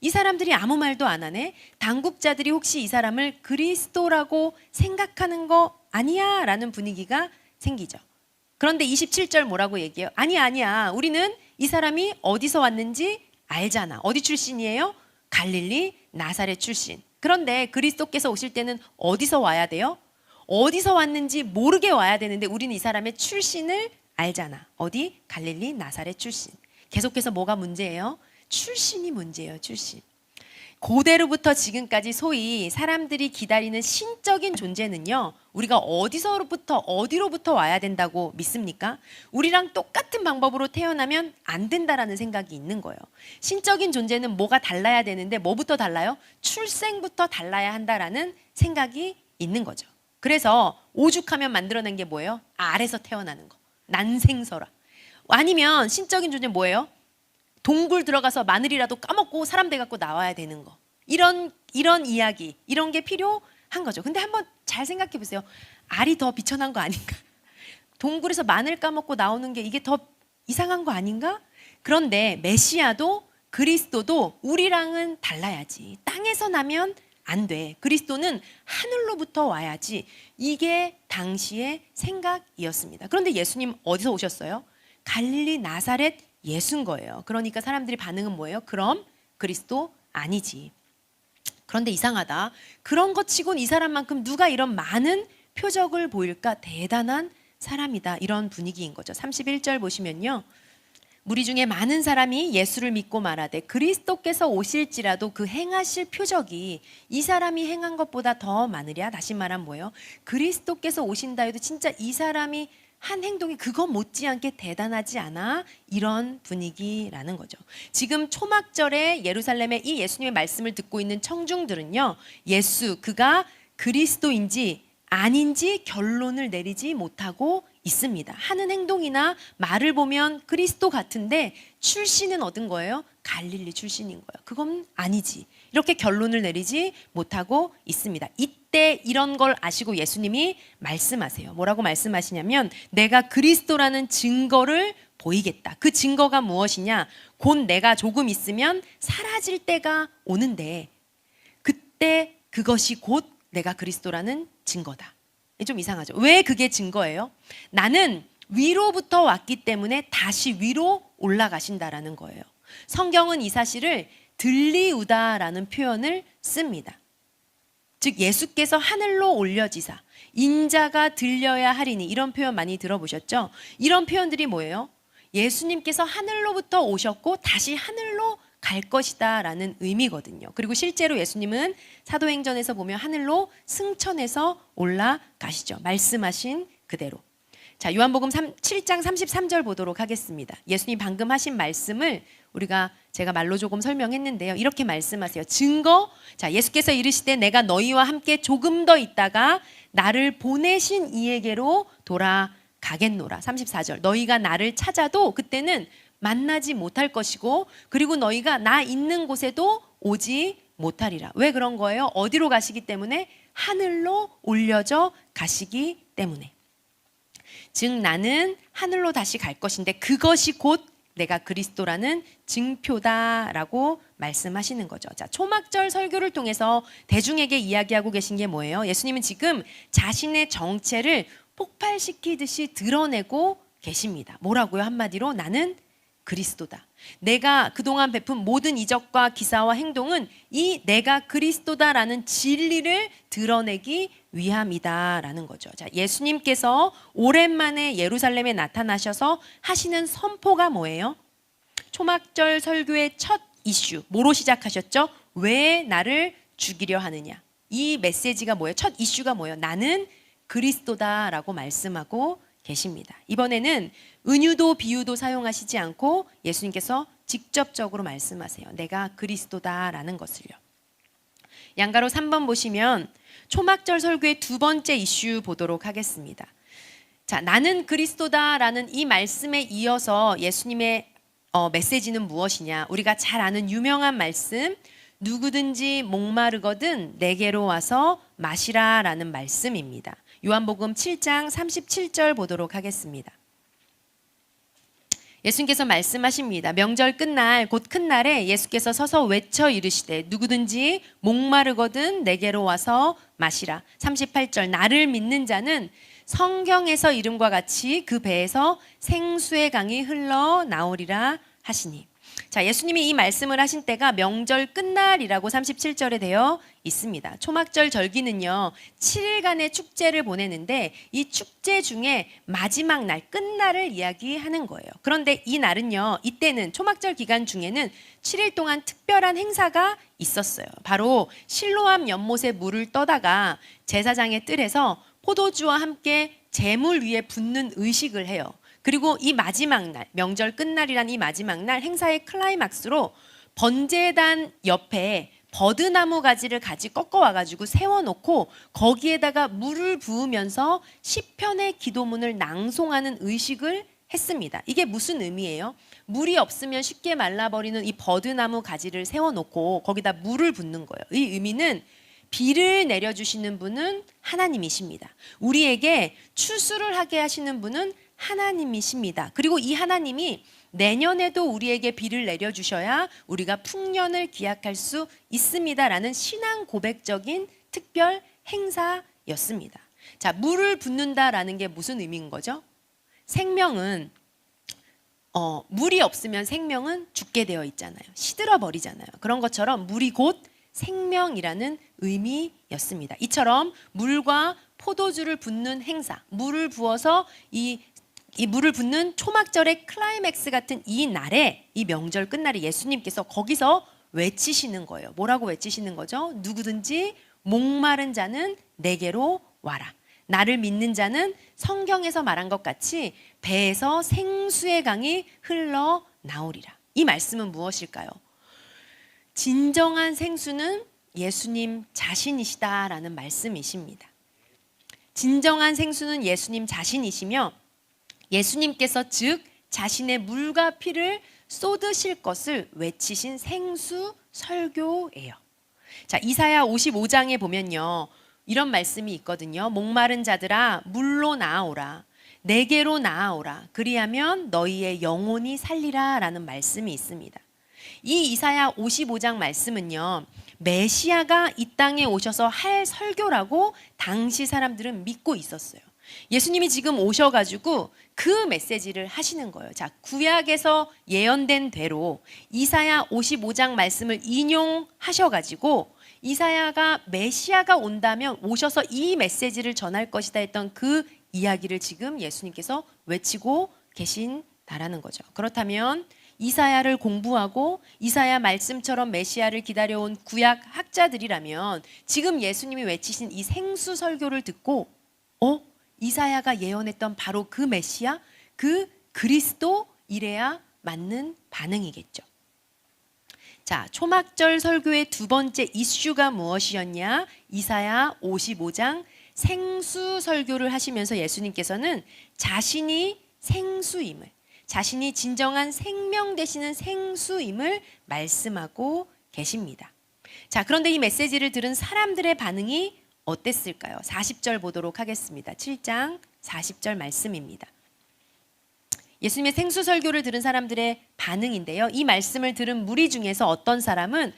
이 사람들이 아무 말도 안 하네. 당국자들이 혹시 이 사람을 그리스도라고 생각하는 거 아니야? 라는 분위기가 생기죠. 그런데 27절 뭐라고 얘기해요? 아니야. 우리는 이 사람이 어디서 왔는지 알잖아. 어디 출신이에요? 갈릴리 나사렛 출신. 그런데 그리스도께서 오실 때는 어디서 와야 돼요? 어디서 왔는지 모르게 와야 되는데 우리는 이 사람의 출신을 알잖아. 어디? 갈릴리 나사렛 출신. 계속해서 뭐가 문제예요? 출신이 문제예요. 출신. 고대로부터 지금까지 소위 사람들이 기다리는 신적인 존재는요, 우리가 어디로부터 와야 된다고 믿습니까? 우리랑 똑같은 방법으로 태어나면 안 된다라는 생각이 있는 거예요. 신적인 존재는 뭐가 달라야 되는데 뭐부터 달라요? 출생부터 달라야 한다라는 생각이 있는 거죠. 그래서 오죽하면 만들어낸 게 뭐예요? 알에서 태어나는 거. 난생설화. 아니면 신적인 존재 뭐예요? 동굴 들어가서 마늘이라도 까먹고 사람 돼갖고 나와야 되는 거. 이런 이야기, 이런 게 필요한 거죠. 근데 한번 잘 생각해 보세요. 알이 더 비천한 거 아닌가? 동굴에서 마늘 까먹고 나오는 게 이게 더 이상한 거 아닌가? 그런데 메시아도 그리스도도 우리랑은 달라야지. 땅에서 나면 안 돼. 그리스도는 하늘로부터 와야지. 이게 당시의 생각이었습니다. 그런데 예수님 어디서 오셨어요? 갈릴리 나사렛 예수인 거예요. 그러니까 사람들이 반응은 뭐예요? 그럼 그리스도 아니지. 그런데 이상하다. 그런 것 치곤 이 사람만큼 누가 이런 많은 표적을 보일까? 대단한 사람이다. 이런 분위기인 거죠. 31절 보시면요. 무리 중에 많은 사람이 예수를 믿고 말하되 그리스도께서 오실지라도 그 행하실 표적이 이 사람이 행한 것보다 더 많으랴. 다시 말하면 뭐예요? 그리스도께서 오신다 해도 진짜 이 사람이 한 행동이 그거 못지않게 대단하지 않아? 이런 분위기라는 거죠. 지금 초막절에 예루살렘에 이 예수님의 말씀을 듣고 있는 청중들은요, 그가 그리스도인지 아닌지 결론을 내리지 못하고 있습니다. 하는 행동이나 말을 보면 그리스도 같은데 출신은 얻은 거예요? 갈릴리 출신인 거예요. 그건 아니지. 이렇게 결론을 내리지 못하고 있습니다. 이때 이런 걸 아시고 예수님이 말씀하세요. 뭐라고 말씀하시냐면 내가 그리스도라는 증거를 보이겠다. 그 증거가 무엇이냐? 곧 내가 조금 있으면 사라질 때가 오는데 그때 그것이 곧 내가 그리스도라는 증거다. 좀 이상하죠? 왜 그게 증거예요? 나는 위로부터 왔기 때문에 다시 위로 올라가신다라는 거예요. 성경은 이 사실을 들리우다라는 표현을 씁니다. 즉 예수께서 하늘로 올려지사 인자가 들려야 하리니 이런 표현 많이 들어보셨죠? 이런 표현들이 뭐예요? 예수님께서 하늘로부터 오셨고 다시 하늘로 갈 것이다 라는 의미거든요. 그리고 실제로 예수님은 사도행전에서 보면 하늘로 승천해서 올라가시죠. 말씀하신 그대로. 자, 요한복음 7장 33절 보도록 하겠습니다. 예수님 방금 하신 말씀을 제가 말로 조금 설명했는데요. 이렇게 말씀하세요. 증거, 자, 예수께서 이르시되 내가 너희와 함께 조금 더 있다가 나를 보내신 이에게로 돌아가겠노라. 34절. 너희가 나를 찾아도 그때는 만나지 못할 것이고 그리고 너희가 나 있는 곳에도 오지 못하리라. 왜 그런 거예요? 어디로 가시기 때문에? 하늘로 올려져 가시기 때문에. 즉 나는 하늘로 다시 갈 것인데 그것이 곧 내가 그리스도라는 증표다라고 말씀하시는 거죠. 자, 초막절 설교를 통해서 대중에게 이야기하고 계신 게 뭐예요? 예수님은 지금 자신의 정체를 폭발시키듯이 드러내고 계십니다. 뭐라고요? 한마디로 나는 그리스도다. 내가 그동안 베푼 모든 이적과 기사와 행동은 이 내가 그리스도다라는 진리를 드러내기 위함이다라는 거죠. 자, 예수님께서 오랜만에 예루살렘에 나타나셔서 하시는 선포가 뭐예요? 초막절 설교의 첫 이슈, 뭐로 시작하셨죠? 왜 나를 죽이려 하느냐? 이 메시지가 뭐예요? 첫 이슈가 뭐예요? 나는 그리스도다라고 말씀하고 계십니다. 이번에는 은유도 비유도 사용하시지 않고 예수님께서 직접적으로 말씀하세요. 내가 그리스도다라는 것을요. 양가로 3번 보시면 초막절 설교의 두 번째 이슈 보도록 하겠습니다. 자, 나는 그리스도다라는 이 말씀에 이어서 예수님의 메시지는 무엇이냐? 우리가 잘 아는 유명한 말씀, 누구든지 목마르거든 내게로 와서 마시라라는 말씀입니다. 요한복음 7장 37절 보도록 하겠습니다. 예수님께서 말씀하십니다. 명절 끝날 곧 큰 날에 예수께서 서서 외쳐 이르시되 누구든지 목마르거든 내게로 와서 마시라. 38절 나를 믿는 자는 성경에서 이름과 같이 그 배에서 생수의 강이 흘러나오리라 하시니. 자, 예수님이 이 말씀을 하신 때가 명절 끝날이라고 37절에 되어 있습니다. 초막절 절기는요 7일간의 축제를 보내는데 이 축제 중에 마지막 날 끝날을 이야기하는 거예요. 그런데 이 날은요, 이때는 초막절 기간 중에는 7일 동안 특별한 행사가 있었어요. 바로 실로암 연못에 물을 떠다가 제사장의 뜰에서 포도주와 함께 제물 위에 붓는 의식을 해요. 그리고 이 마지막 날, 명절 끝날이란 이 마지막 날 행사의 클라이막스로 번제단 옆에 버드나무 가지를 꺾어 와가지고 세워놓고 거기에다가 물을 부으면서 시편의 기도문을 낭송하는 의식을 했습니다. 이게 무슨 의미예요? 물이 없으면 쉽게 말라버리는 이 버드나무 가지를 세워놓고 거기다 물을 붓는 거예요. 이 의미는 비를 내려주시는 분은 하나님이십니다. 우리에게 추수를 하게 하시는 분은 하나님이십니다. 그리고 이 하나님이 내년에도 우리에게 비를 내려주셔야 우리가 풍년을 기약할 수 있습니다라는 신앙 고백적인 특별 행사였습니다. 자, 물을 붓는다라는 게 무슨 의미인 거죠? 생명은 물이 없으면 생명은 죽게 되어 있잖아요. 시들어 버리잖아요. 그런 것처럼 물이 곧 생명이라는 의미였습니다. 이처럼 물과 포도주를 붓는 행사, 물을 부어서 이 물을 붓는 초막절의 클라이맥스 같은 이 날에, 이 명절 끝날에 예수님께서 거기서 외치시는 거예요. 뭐라고 외치시는 거죠? 누구든지 목마른 자는 내게로 와라. 나를 믿는 자는 성경에서 말한 것 같이 배에서 생수의 강이 흘러나오리라. 이 말씀은 무엇일까요? 진정한 생수는 예수님 자신이시다라는 말씀이십니다. 진정한 생수는 예수님 자신이시며 예수님께서 즉 자신의 물과 피를 쏟으실 것을 외치신 생수 설교예요. 자, 이사야 55장에 보면요, 이런 말씀이 있거든요. 목마른 자들아 물로 나아오라, 내게로 나아오라, 그리하면 너희의 영혼이 살리라 라는 말씀이 있습니다. 이 이사야 55장 말씀은요, 메시아가 이 땅에 오셔서 할 설교라고 당시 사람들은 믿고 있었어요. 예수님이 지금 오셔가지고 그 메시지를 하시는 거예요. 자, 구약에서 예언된 대로 이사야 55장 말씀을 인용하셔가지고 이사야가 메시아가 온다면 오셔서 이 메시지를 전할 것이다 했던 그 이야기를 지금 예수님께서 외치고 계신다라는 거죠. 그렇다면 이사야를 공부하고 이사야 말씀처럼 메시아를 기다려온 구약 학자들이라면 지금 예수님이 외치신 이 생수 설교를 듣고 이사야가 예언했던 바로 그 메시아, 그 그리스도 이래야 맞는 반응이겠죠. 자, 초막절 설교의 두 번째 이슈가 무엇이었냐? 이사야 55장 생수 설교를 하시면서 예수님께서는 자신이 생수임을, 자신이 진정한 생명 되시는 생수임을 말씀하고 계십니다. 자, 그런데 이 메시지를 들은 사람들의 반응이 어땠을까요? 40절 보도록 하겠습니다. 7장 40절 말씀입니다. 예수님의 생수 설교를 들은 사람들의 반응인데요, 이 말씀을 들은 무리 중에서 어떤 사람은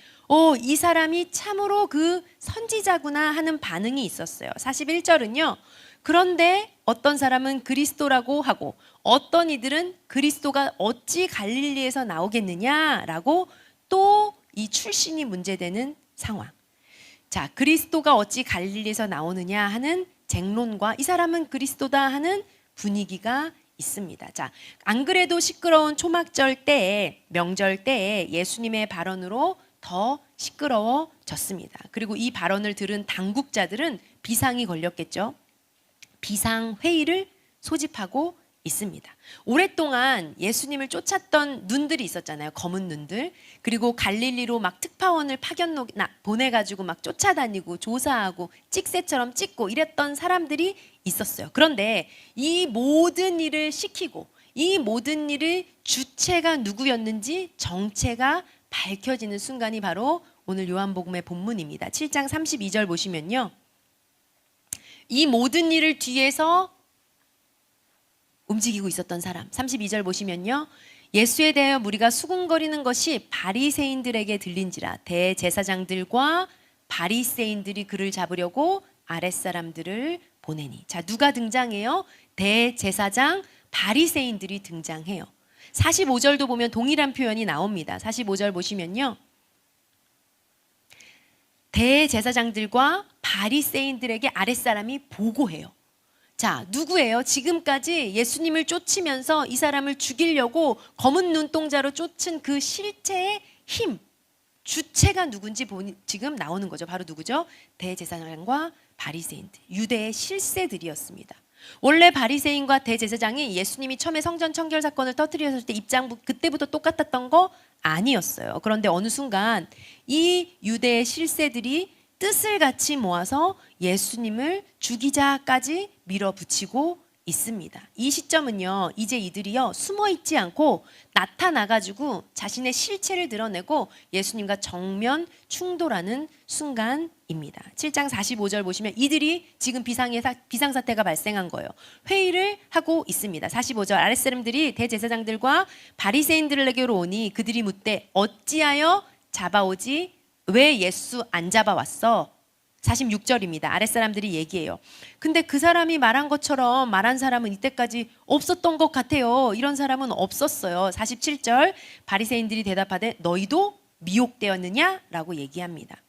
이 사람이 참으로 그 선지자구나 하는 반응이 있었어요. 41절은요, 그런데 어떤 사람은 그리스도라고 하고 어떤 이들은 그리스도가 어찌 갈릴리에서 나오겠느냐라고 또 이 출신이 문제되는 상황. 자, 그리스도가 어찌 갈릴리에서 나오느냐 하는 쟁론과 이 사람은 그리스도다 하는 분위기가 있습니다. 자, 안 그래도 시끄러운 초막절 때에, 명절 때에 예수님의 발언으로 더 시끄러워졌습니다. 그리고 이 발언을 들은 당국자들은 비상이 걸렸겠죠. 비상회의를 소집하고 있습니다. 오랫동안 예수님을 쫓았던 눈들이 있었잖아요. 검은 눈들. 그리고 갈릴리로 막 특파원을 보내가지고 막 쫓아다니고 조사하고 찍새처럼 찍고 이랬던 사람들이 있었어요. 그런데 이 모든 일을 시키고 이 모든 일의 주체가 누구였는지 정체가 밝혀지는 순간이 바로 오늘 요한복음의 본문입니다. 7장 32절 보시면요, 이 모든 일을 뒤에서 움직이고 있었던 사람, 32절 보시면요, 예수에 대하여 무리가 수군거리는 것이 바리새인들에게 들린지라 대제사장들과 바리새인들이 그를 잡으려고 아랫사람들을 보내니. 자, 누가 등장해요? 대제사장 바리새인들이 등장해요. 45절도 보면 동일한 표현이 나옵니다. 45절 보시면요, 대제사장들과 바리새인들에게 아랫사람이 보고해요. 자, 누구예요? 지금까지 예수님을 쫓으면서 이 사람을 죽이려고 검은 눈동자로 쫓은 그 실체의 힘, 주체가 누군지 지금 나오는 거죠. 바로 누구죠? 대제사장과 바리새인들, 유대의 실세들이었습니다. 원래 바리새인과 대제사장이 예수님이 처음에 성전 청결 사건을 터뜨렸을 때 입장 그때부터 똑같았던 거 아니었어요. 그런데 어느 순간 이 유대의 실세들이 뜻을 같이 모아서 예수님을 죽이자까지 밀어붙이고 있습니다. 이 시점은요, 이제 이들이요 숨어 있지 않고 나타나가지고 자신의 실체를 드러내고 예수님과 정면 충돌하는 순간입니다. 7장 45절 보시면 이들이 지금 비상사태가 발생한 거예요. 회의를 하고 있습니다. 45절, 아랫사람들이 대제사장들과 바리새인들에게로 오니 그들이 묻되 어찌하여 잡아오지 왜 예수 안 잡아왔어? 46절입니다. 아랫사람들이 얘기해요. 근데 그 사람이 말한 것처럼 말한 사람은 이때까지 없었던 것 같아요. 이런 사람은 없었어요. 47절, 바리새인들이 대답하되 너희도 미혹되었느냐? 라고 얘기합니다.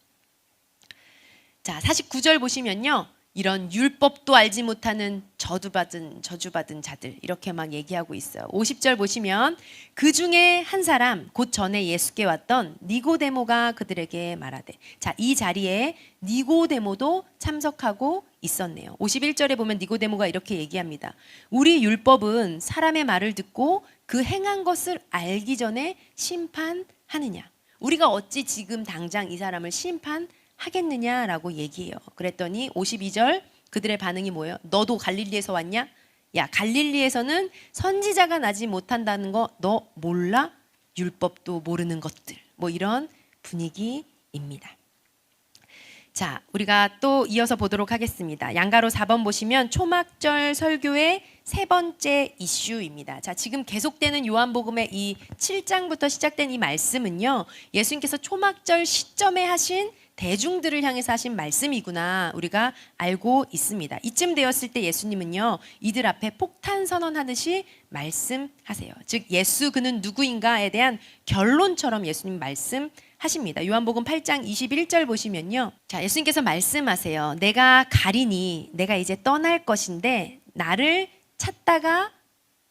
자, 49절 보시면요, 이런 율법도 알지 못하는 저주받은 자들, 이렇게 막 얘기하고 있어요. 50절 보시면 그 중에 한 사람, 곧 전에 예수께 왔던 니고데모가 그들에게 말하되. 자, 이 자리에 니고데모도 참석하고 있었네요. 51절에 보면 니고데모가 이렇게 얘기합니다. 우리 율법은 사람의 말을 듣고 그 행한 것을 알기 전에 심판하느냐? 우리가 어찌 지금 당장 이 사람을 심판하겠느냐라고 얘기해요. 그랬더니 52절 그들의 반응이 뭐예요? 너도 갈릴리에서 왔냐? 야, 갈릴리에서는 선지자가 나지 못한다는 거 너 몰라? 율법도 모르는 것들. 뭐 이런 분위기입니다. 자, 우리가 또 이어서 보도록 하겠습니다. 양가로 4번 보시면 초막절 설교의 세 번째 이슈입니다. 자, 지금 계속되는 요한복음의 이 7장부터 시작된 이 말씀은요, 예수님께서 초막절 시점에 하신 대중들을 향해서 하신 말씀이구나 우리가 알고 있습니다. 이쯤 되었을 때 예수님은요, 이들 앞에 폭탄 선언하듯이 말씀하세요. 즉 예수 그는 누구인가에 대한 결론처럼 예수님 말씀하십니다. 요한복음 8장 21절 보시면요, 자, 예수님께서 말씀하세요. 내가 가리니 내가 이제 떠날 것인데 나를 찾다가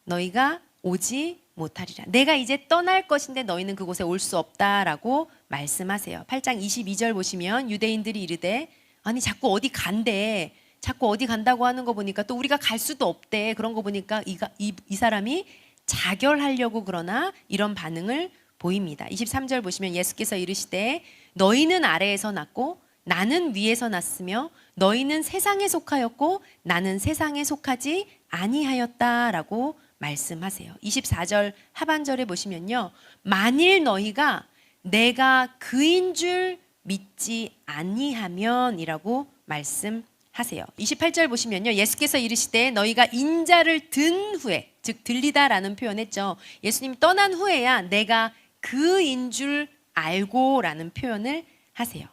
너희가 오지 못하리라. 내가 이제 떠날 것인데 너희는 그곳에 올 수 없다라고 말씀하세요. 8장 22절 보시면 유대인들이 이르되 아니 자꾸 어디 간대. 자꾸 어디 간다고 하는 거 보니까 또 우리가 갈 수도 없대. 그런 거 보니까 이 사람이 자결하려고 그러나 이런 반응을 보입니다. 23절 보시면 예수께서 이르시되 너희는 아래에서 났고 나는 위에서 났으며 너희는 세상에 속하였고 나는 세상에 속하지 아니하였다라고 말씀하세요. 24절 하반절에 보시면요, 만일 너희가 내가 그인 줄 믿지 아니하면이라고 말씀하세요. 28절 보시면요, 예수께서 이르시되 너희가 인자를 든 후에, 즉 들리다라는 표현했죠. 예수님 떠난 후에야 내가 그인 줄 알고라는 표현을 하세요.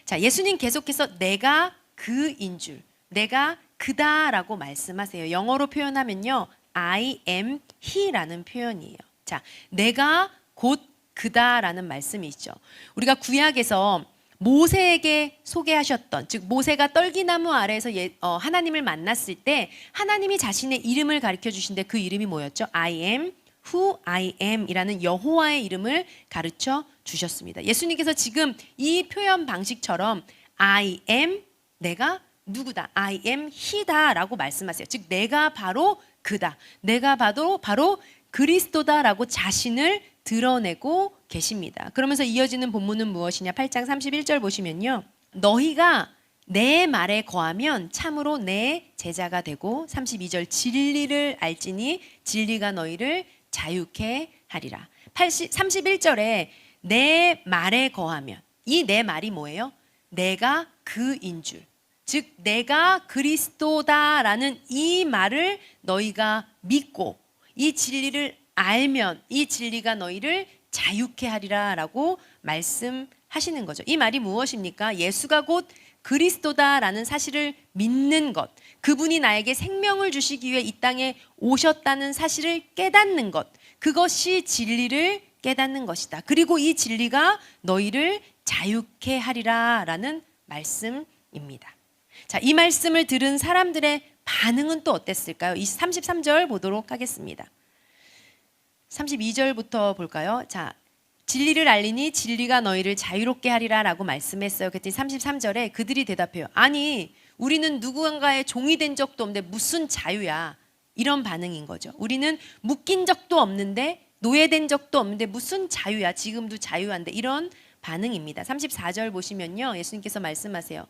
자, 예수님 계속해서 내가 그인 줄, 내가 그다라고 말씀하세요. 영어로 표현하면요, I am he라는 표현이에요. 자, 내가 곧 그다라는 말씀이 있죠. 우리가 구약에서 모세에게 소개하셨던, 즉 모세가 떨기나무 아래에서 하나님을 만났을 때 하나님이 자신의 이름을 가르쳐 주신데 그 이름이 뭐였죠? I am who I am 이라는 여호와의 이름을 가르쳐 주셨습니다. 예수님께서 지금 이 표현 방식처럼 I am, 내가 누구다, I am he다 라고 말씀하세요. 즉 내가 바로 그다, 내가 바로 그리스도다라고 자신을 드러내고 계십니다. 그러면서 이어지는 본문은 무엇이냐? 8장 31절 보시면요, 너희가 내 말에 거하면 참으로 내 제자가 되고, 32절 진리를 알지니 진리가 너희를 자유케 하리라. 31절에 내 말에 거하면, 이 내 말이 뭐예요? 내가 그인 줄, 즉 내가 그리스도다라는 이 말을 너희가 믿고 이 진리를 알면 이 진리가 너희를 자유케 하리라 라고 말씀하시는 거죠. 이 말이 무엇입니까? 예수가 곧 그리스도다라는 사실을 믿는 것, 그분이 나에게 생명을 주시기 위해 이 땅에 오셨다는 사실을 깨닫는 것, 그것이 진리를 깨닫는 것이다. 그리고 이 진리가 너희를 자유케 하리라 라는 말씀입니다. 자, 이 말씀을 들은 사람들의 반응은 또 어땠을까요? 33절 보도록 하겠습니다. 32절부터 볼까요? 자, 진리를 알리니 진리가 너희를 자유롭게 하리라 라고 말씀했어요. 그랬더니 33절에 그들이 대답해요. 아니, 우리는 누군가의 종이 된 적도 없는데 무슨 자유야? 이런 반응인 거죠. 우리는 묶인 적도 없는데, 노예된 적도 없는데 무슨 자유야? 지금도 자유한데, 이런 반응입니다. 34절 보시면요, 예수님께서 말씀하세요.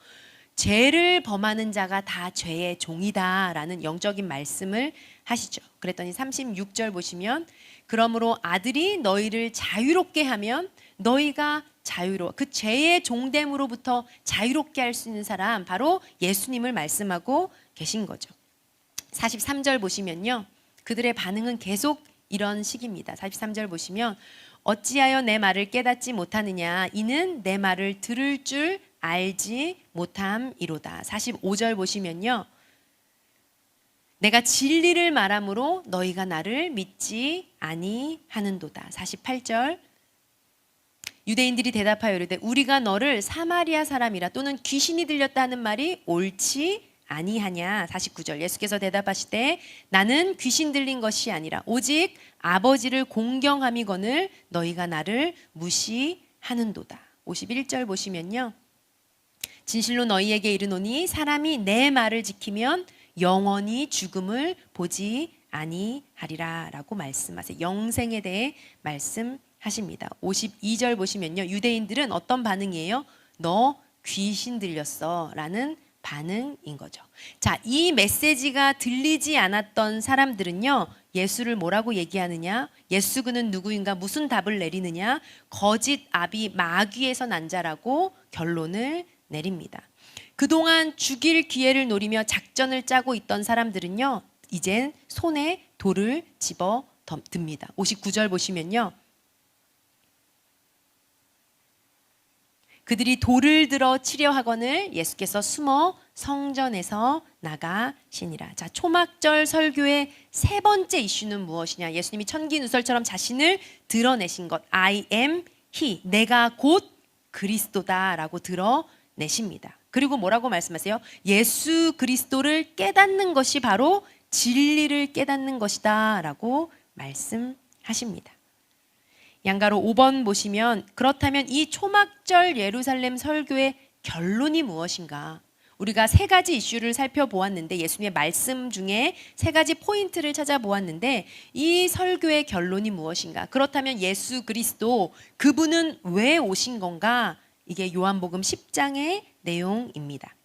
죄를 범하는 자가 다 죄의 종이다 라는 영적인 말씀을 하시죠. 그랬더니 36절 보시면 그러므로 아들이 너희를 자유롭게 하면 너희가 자유로워. 그 죄의 종됨으로부터 자유롭게 할 수 있는 사람, 바로 예수님을 말씀하고 계신 거죠. 43절 보시면요, 그들의 반응은 계속 이런 식입니다. 43절 보시면 어찌하여 내 말을 깨닫지 못하느냐, 이는 내 말을 들을 줄 알지 못함이로다. 45절 보시면요, 내가 진리를 말함으로 너희가 나를 믿지 아니하는도다. 48절 유대인들이 대답하여 이르되 우리가 너를 사마리아 사람이라 또는 귀신이 들렸다 하는 말이 옳지 아니하냐. 49절 예수께서 대답하시되 나는 귀신 들린 것이 아니라 오직 아버지를 공경함이거늘 너희가 나를 무시하는도다. 51절 보시면요, 진실로 너희에게 이르노니 사람이 내 말을 지키면 영원히 죽음을 보지 아니하리라 라고 말씀하세요. 영생에 대해 말씀하십니다. 52절 보시면요, 유대인들은 어떤 반응이에요? 너 귀신 들렸어 라는 반응인 거죠. 자, 이 메시지가 들리지 않았던 사람들은요, 예수를 뭐라고 얘기하느냐? 예수 그는 누구인가? 무슨 답을 내리느냐? 거짓 아비 마귀에서 난 자라고 결론을 내립니다. 그동안 죽일 기회를 노리며 작전을 짜고 있던 사람들은요, 이젠 손에 돌을 집어 듭니다. 59절 보시면요. 그들이 돌을 들어 치려 하거늘 예수께서 숨어 성전에서 나가시니라. 자, 초막절 설교의 세 번째 이슈는 무엇이냐? 예수님이 천기누설처럼 자신을 드러내신 것. I am he. 내가 곧 그리스도다라고 드러내십니다. 그리고 뭐라고 말씀하세요? 예수 그리스도를 깨닫는 것이 바로 진리를 깨닫는 것이다라고 말씀하십니다. 양가로 5번 보시면, 그렇다면 이 초막절 예루살렘 설교의 결론이 무엇인가? 우리가 세 가지 이슈를 살펴보았는데, 예수님의 말씀 중에 세 가지 포인트를 찾아보았는데, 이 설교의 결론이 무엇인가? 그렇다면 예수 그리스도, 그분은 왜 오신 건가? 이게 요한복음 10장의 내용입니다.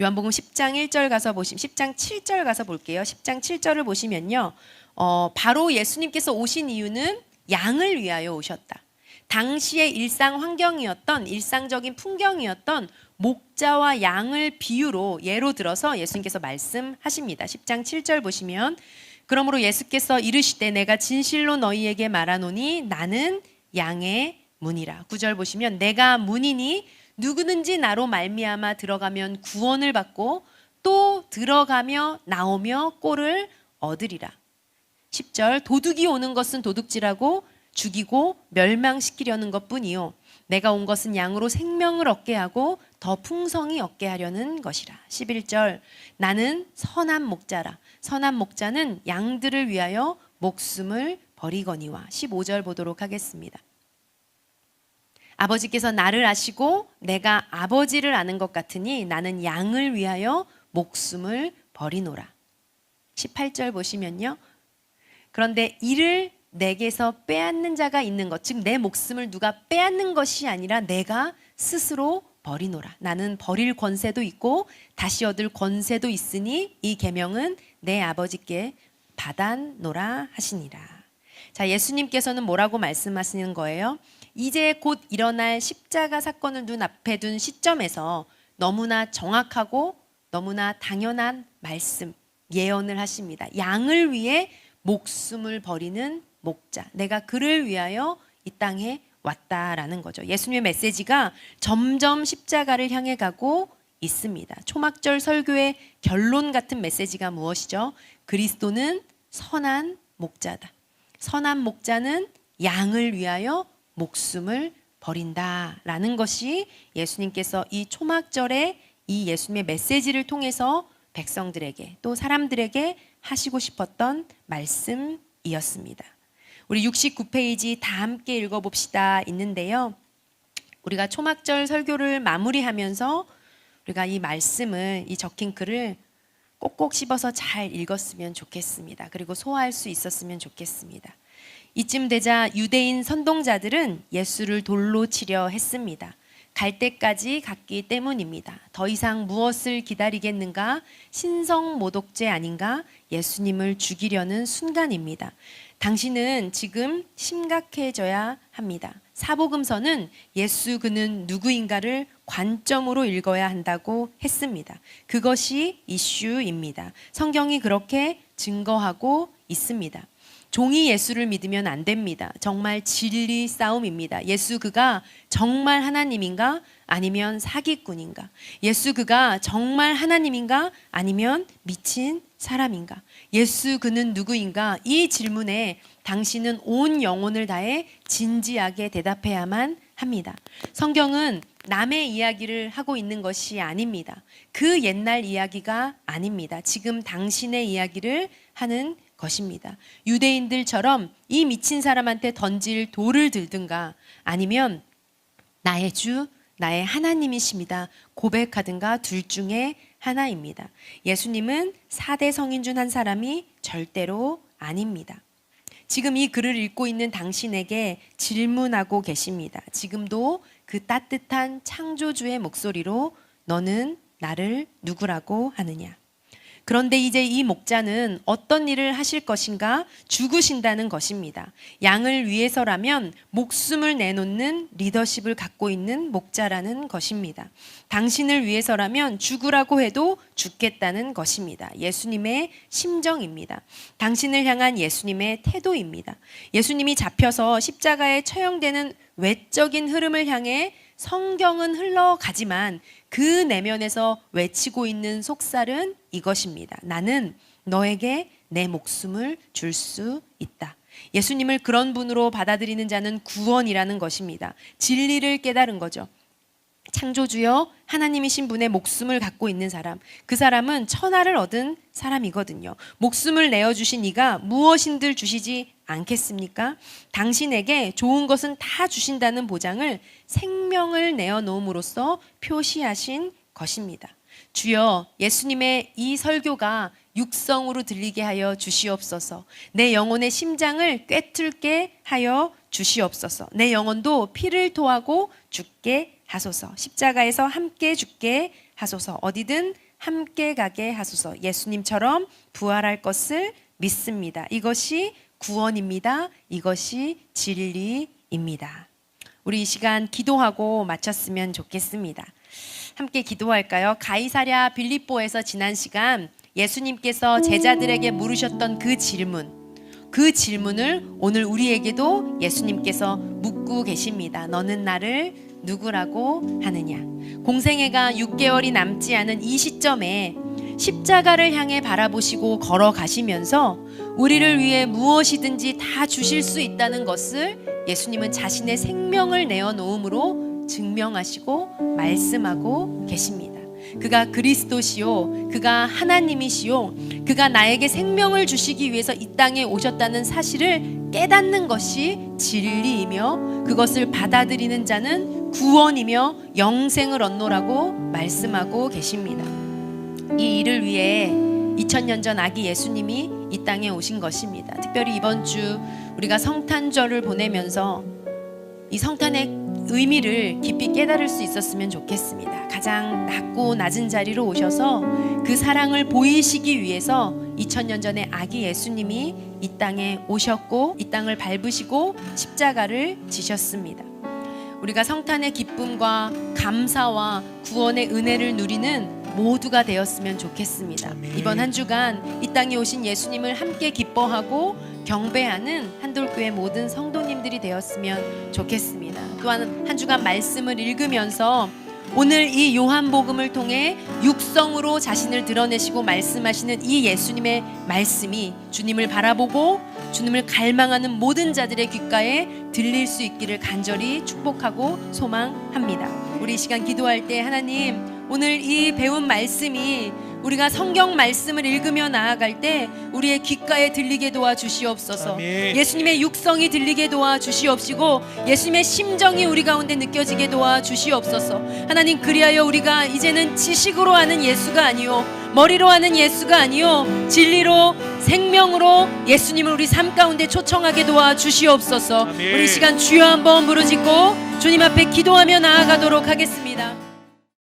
요한복음 10장 1절 가서 보시면, 10장 7절 가서 볼게요. 10장 7절을 보시면요, 바로 예수님께서 오신 이유는 양을 위하여 오셨다. 당시의 일상 환경이었던, 일상적인 풍경이었던 목자와 양을 비유로, 예로 들어서 예수님께서 말씀하십니다. 10장 7절 보시면, 그러므로 예수께서 이르시되 내가 진실로 너희에게 말하노니 나는 양의 문이라. 9절 보시면, 내가 문이니 누구든지 나로 말미암아 들어가면 구원을 받고 또 들어가며 나오며 꼴을 얻으리라. 10절, 도둑이 오는 것은 도둑질하고 죽이고 멸망시키려는 것뿐이요 내가 온 것은 양으로 생명을 얻게 하고 더 풍성히 얻게 하려는 것이라. 11절, 나는 선한 목자라. 선한 목자는 양들을 위하여 목숨을 버리거니와. 15절 보도록 하겠습니다. 아버지께서 나를 아시고 내가 아버지를 아는 것 같으니 나는 양을 위하여 목숨을 버리노라. 18절 보시면요, 그런데 이를 내게서 빼앗는 자가 있는 것, 즉 내 목숨을 누가 빼앗는 것이 아니라 내가 스스로 버리노라. 나는 버릴 권세도 있고 다시 얻을 권세도 있으니 이 계명은 내 아버지께 받아노라 하시니라. 자, 예수님께서는 뭐라고 말씀하시는 거예요? 이제 곧 일어날 십자가 사건을 눈앞에 둔 시점에서 너무나 정확하고 너무나 당연한 말씀, 예언을 하십니다. 양을 위해 목숨을 버리는 목자, 내가 그를 위하여 이 땅에 왔다라는 거죠. 예수님의 메시지가 점점 십자가를 향해 가고 있습니다. 초막절 설교의 결론 같은 메시지가 무엇이죠? 그리스도는 선한 목자다. 선한 목자는 양을 위하여 목숨을 버린다라는 것이 예수님께서 이 초막절에 이 예수님의 메시지를 통해서 백성들에게 또 사람들에게 하시고 싶었던 말씀이었습니다. 우리 69페이지 다 함께 읽어봅시다 있는데요, 우리가 초막절 설교를 마무리하면서 우리가 이 말씀을, 이 적힌 글을 꼭꼭 씹어서 잘 읽었으면 좋겠습니다. 그리고 소화할 수 있었으면 좋겠습니다. 이쯤 되자 유대인 선동자들은 예수를 돌로 치려 했습니다. 갈 때까지 갔기 때문입니다. 더 이상 무엇을 기다리겠는가? 신성모독죄 아닌가? 예수님을 죽이려는 순간입니다. 당신은 지금 심각해져야 합니다. 사복음서는 예수 그는 누구인가를 관점으로 읽어야 한다고 했습니다. 그것이 이슈입니다. 성경이 그렇게 증거하고 있습니다. 종이 예수를 믿으면 안 됩니다. 정말 진리 싸움입니다. 예수 그가 정말 하나님인가? 아니면 사기꾼인가? 예수 그가 정말 하나님인가? 아니면 미친 사람인가? 예수 그는 누구인가? 이 질문에 당신은 온 영혼을 다해 진지하게 대답해야만 합니다. 성경은 남의 이야기를 하고 있는 것이 아닙니다. 그 옛날 이야기가 아닙니다. 지금 당신의 이야기를 하는 것입니다. 유대인들처럼 이 미친 사람한테 던질 돌을 들든가 아니면 나의 주, 나의 하나님이십니다 고백하든가 둘 중에 하나입니다. 예수님은 4대 성인 중 한 사람이 절대로 아닙니다. 지금 이 글을 읽고 있는 당신에게 질문하고 계십니다. 지금도 그 따뜻한 창조주의 목소리로 너는 나를 누구라고 하느냐. 그런데 이제 이 목자는 어떤 일을 하실 것인가? 죽으신다는 것입니다. 양을 위해서라면 목숨을 내놓는 리더십을 갖고 있는 목자라는 것입니다. 당신을 위해서라면 죽으라고 해도 죽겠다는 것입니다. 예수님의 심정입니다. 당신을 향한 예수님의 태도입니다. 예수님이 잡혀서 십자가에 처형되는 외적인 흐름을 향해 성경은 흘러가지만 그 내면에서 외치고 있는 속살은 이것입니다. 나는 너에게 내 목숨을 줄 수 있다. 예수님을 그런 분으로 받아들이는 자는 구원이라는 것입니다. 진리를 깨달은 거죠. 창조주여 하나님이신 분의 목숨을 갖고 있는 사람, 그 사람은 천하를 얻은 사람이거든요. 목숨을 내어주신 이가 무엇인들 주시지 않겠습니까? 당신에게 좋은 것은 다 주신다는 보장을 생명을 내어놓음으로써 표시하신 것입니다. 주여, 예수님의 이 설교가 육성으로 들리게 하여 주시옵소서. 내 영혼의 심장을 꿰뚫게 하여 주시옵소서. 내 영혼도 피를 토하고 죽게 하소서. 십자가에서 함께 죽게 하소서. 어디든 함께 가게 하소서. 예수님처럼 부활할 것을 믿습니다. 이것이 구원입니다. 이것이 진리입니다. 우리 이 시간 기도하고 마쳤으면 좋겠습니다. 함께 기도할까요? 가이사랴 빌립보에서 지난 시간 예수님께서 제자들에게 물으셨던 그 질문을 오늘 우리에게도 예수님께서 묻고 계십니다. 너는 나를 누구라고 하느냐? 공생애가 6개월이 남지 않은 이 시점에 십자가를 향해 바라보시고 걸어가시면서 우리를 위해 무엇이든지 다 주실 수 있다는 것을 예수님은 자신의 생명을 내어놓음으로 증명하시고 말씀하고 계십니다. 그가 그리스도시요, 그가 하나님이시요, 그가 나에게 생명을 주시기 위해서 이 땅에 오셨다는 사실을 깨닫는 것이 진리이며 그것을 받아들이는 자는 구원이며 영생을 얻노라고 말씀하고 계십니다. 이 일을 위해 2000년 전 아기 예수님이 이 땅에 오신 것입니다. 특별히 이번 주 우리가 성탄절을 보내면서 이 성탄의 의미를 깊이 깨달을 수 있었으면 좋겠습니다. 가장 낮고 낮은 자리로 오셔서 그 사랑을 보이시기 위해서 2000년 전에 아기 예수님이 이 땅에 오셨고 이 땅을 밟으시고 십자가를 지셨습니다. 우리가 성탄의 기쁨과 감사와 구원의 은혜를 누리는 모두가 되었으면 좋겠습니다. 이번 한 주간 이 땅에 오신 예수님을 함께 기뻐하고 경배하는 한돌교회 모든 성도님들이 되었으면 좋겠습니다. 또한 한 주간 말씀을 읽으면서 오늘 이 요한복음을 통해 육성으로 자신을 드러내시고 말씀하시는 이 예수님의 말씀이 주님을 바라보고 주님을 갈망하는 모든 자들의 귓가에 들릴 수 있기를 간절히 축복하고 소망합니다. 우리 이 시간 기도할 때 하나님, 오늘 이 배운 말씀이 우리가 성경 말씀을 읽으며 나아갈 때 우리의 귓가에 들리게 도와주시옵소서. 아멘. 예수님의 육성이 들리게 도와주시옵시고 예수님의 심정이 우리 가운데 느껴지게 도와주시옵소서. 하나님, 그리하여 우리가 이제는 지식으로 아는 예수가 아니요 머리로 아는 예수가 아니요 진리로 생명으로 예수님을 우리 삶 가운데 초청하게 도와주시옵소서. 아멘. 우리 시간 주여 한번 부르짖고 주님 앞에 기도하며 나아가도록 하겠습니다.